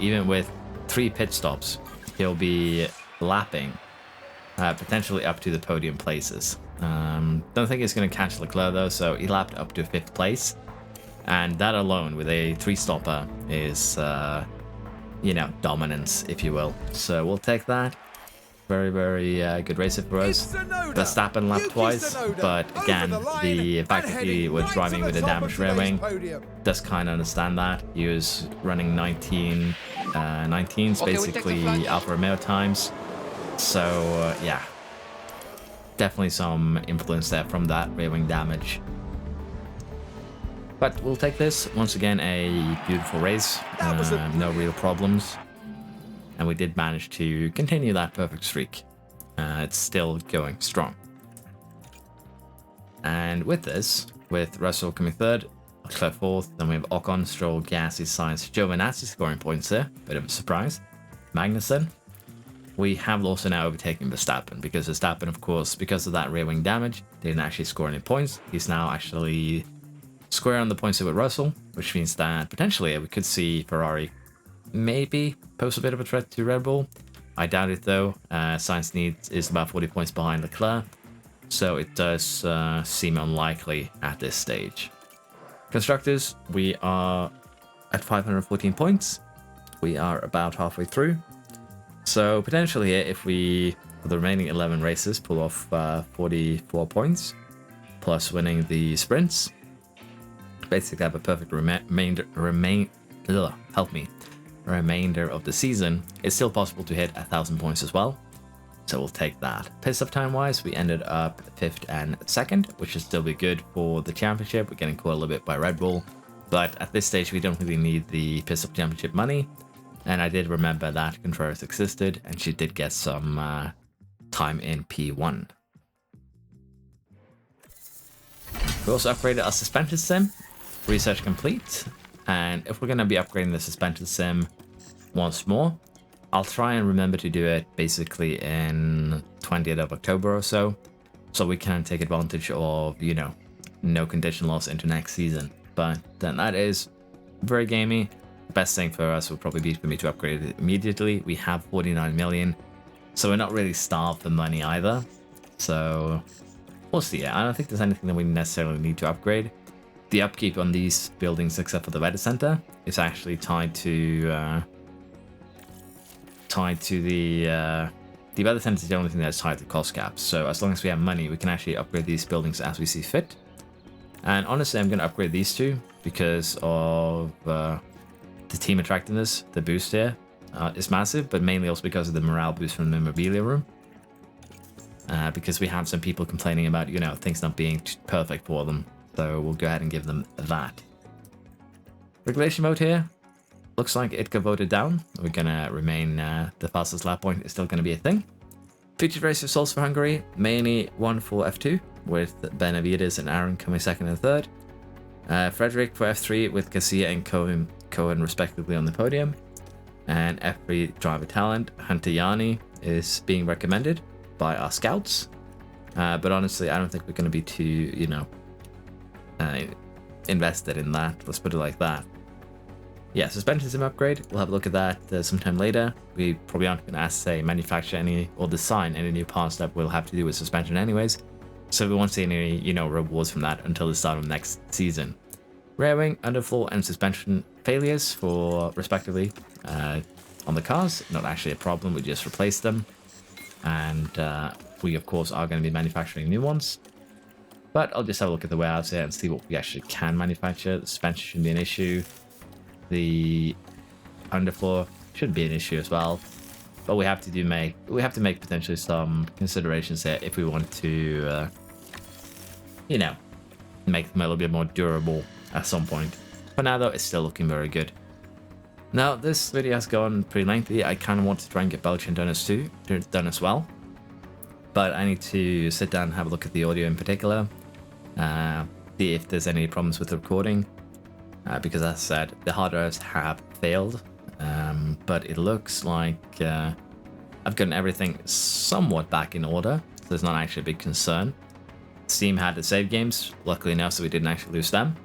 even with 3 pit stops, he'll be lapping potentially up to the podium places. Don't think he's going to catch Leclerc though, so he lapped up to 5th place. And that alone with a 3-stopper is, you know, dominance, if you will. So we'll take that. Very, very good racer for us. Verstappen lapped twice, but again, the fact that he was driving with a damaged rear wing does kind of understand that. He was running 19s, basically Alfa Romeo times. So yeah, definitely some influence there from that rear wing damage. But we'll take this. Once again, a beautiful race. No real problems. And we did manage to continue that perfect streak. It's still going strong. And with this, with Russell coming 3rd, Leclerc 4th, then we have Ocon, Stroll, Gasly, Sainz, Giovinazzi scoring points there. Bit of a surprise. Magnussen. We have also now overtaken Verstappen, because Verstappen, of course, because of that rear wing damage, didn't actually score any points. He's now actually square on the points with Russell, which means that potentially we could see Ferrari maybe pose a bit of a threat to Red Bull. I doubt it though. Sainz is about 40 points behind Leclerc, so it does seem unlikely at this stage. Constructors, we are at 514 points. We are about halfway through. So potentially here, if we, for the remaining 11 races, pull off 44 points, plus winning the sprints, basically have a perfect remainder of the season, it's still possible to hit 1,000 points as well. So we'll take that. Pit stop time wise, we ended up 5th and 2nd, which should still be good for the championship. We're getting caught a little bit by Red Bull, but at this stage we don't really need the pit stop championship money. And I did remember that Contreras existed, and she did get some time in P1. We also upgraded our suspension sim. Research complete. And if we're going to be upgrading the suspension sim once more, I'll try and remember to do it basically in 20th of October or so we can take advantage of, you know, no condition loss into next season. But then that is very gamey. The best thing for us would probably be for me to upgrade it immediately. We have 49 million, so we're not really starved for money either. So we'll see. I don't think there's anything that we necessarily need to upgrade. The upkeep on these buildings, except for the weather center, is actually tied to the weather center is the only thing that's tied to cost caps. So as long as we have money, we can actually upgrade these buildings as we see fit. And honestly, I'm going to upgrade these two because of the team attractiveness. The boost here is massive, but mainly also because of the morale boost from the memorabilia room. Because we have some people complaining about, you know, things not being perfect for them. So we'll go ahead and give them that. Regulation mode here. Looks like it got voted down. We're going to remain the fastest lap point is still going to be a thing. Featured race results for Hungary. Mainly one for F2 with Benavides and Aaron coming second and third. Frederick for F3 with Garcia and Cohen respectively on the podium. And F3 driver talent, Hunter Yanni, is being recommended by our scouts. But honestly, I don't think we're going to be too, you know, invested in that. Let's put it like that. Yeah, suspension sim upgrade. We'll have a look at that sometime later. We probably aren't going to ask, say, manufacture any or design any new parts that we'll have to do with suspension anyways. So we won't see any, you know, rewards from that until the start of next season. Rear wing, underfloor, and suspension failures for respectively on the cars. Not actually a problem. We just replaced them, and we of course are going to be manufacturing new ones. But I'll just have a look at the warehouse here and see what we actually can manufacture. The suspension shouldn't be an issue. The underfloor should be an issue as well. But we have to make potentially some considerations here if we want to, you know, make them a little bit more durable at some point. For now though, it's still looking very good. Now this video has gone pretty lengthy. I kind of want to try and get Belgian done as well. But I need to sit down and have a look at the audio in particular. See if there's any problems with the recording. Because as I said, the hard drives have failed. But it looks like I've gotten everything somewhat back in order. So there's not actually a big concern. Steam had the save games, luckily enough, so we didn't actually lose them.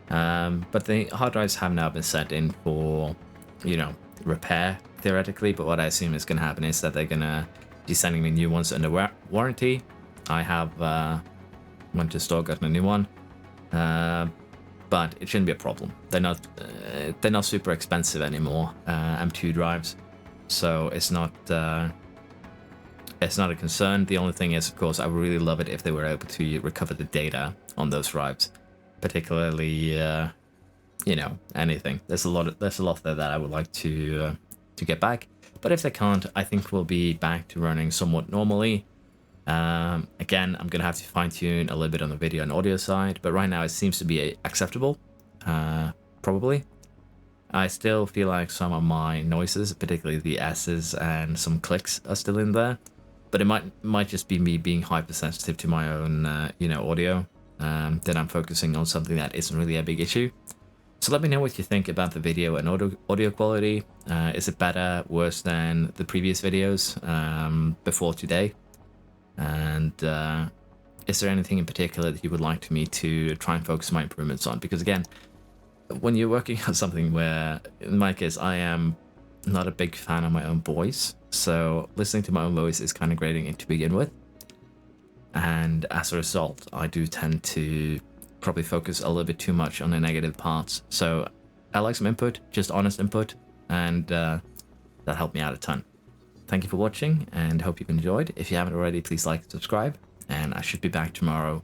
But the hard drives have now been sent in for, you know, repair, theoretically. But what I assume is going to happen is that they're going to be sending me new ones under warranty. I have went to store, gotten a new one. But it shouldn't be a problem. They're not super expensive anymore. M2 drives, so it's not a concern. The only thing is, of course, I would really love it if they were able to recover the data on those drives, particularly you know, anything. There's a lot there that I would like to get back. But if they can't, I think we'll be back to running somewhat normally. Again, I'm gonna have to fine-tune a little bit on the video and audio side, but right now it seems to be acceptable. Probably. I still feel like some of my noises, particularly the S's and some clicks, are still in there, but it might just be me being hypersensitive to my own you know, audio. Then I'm focusing on something that isn't really a big issue. So let me know what you think about the video and audio quality. Is it better, worse than the previous videos before today? And is there anything in particular that you would like me to try and focus my improvements on? Because again, when you're working on something where, in my case, I am not a big fan of my own voice, so listening to my own voice is kind of grating to begin with. And as a result, I do tend to probably focus a little bit too much on the negative parts. So I like some input, just honest input, and that helped me out a ton. Thank you for watching and hope you've enjoyed. If you haven't already, please like and subscribe. And I should be back tomorrow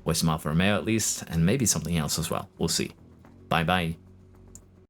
with some Alfa Romeo at least, and maybe something else as well. We'll see. Bye bye.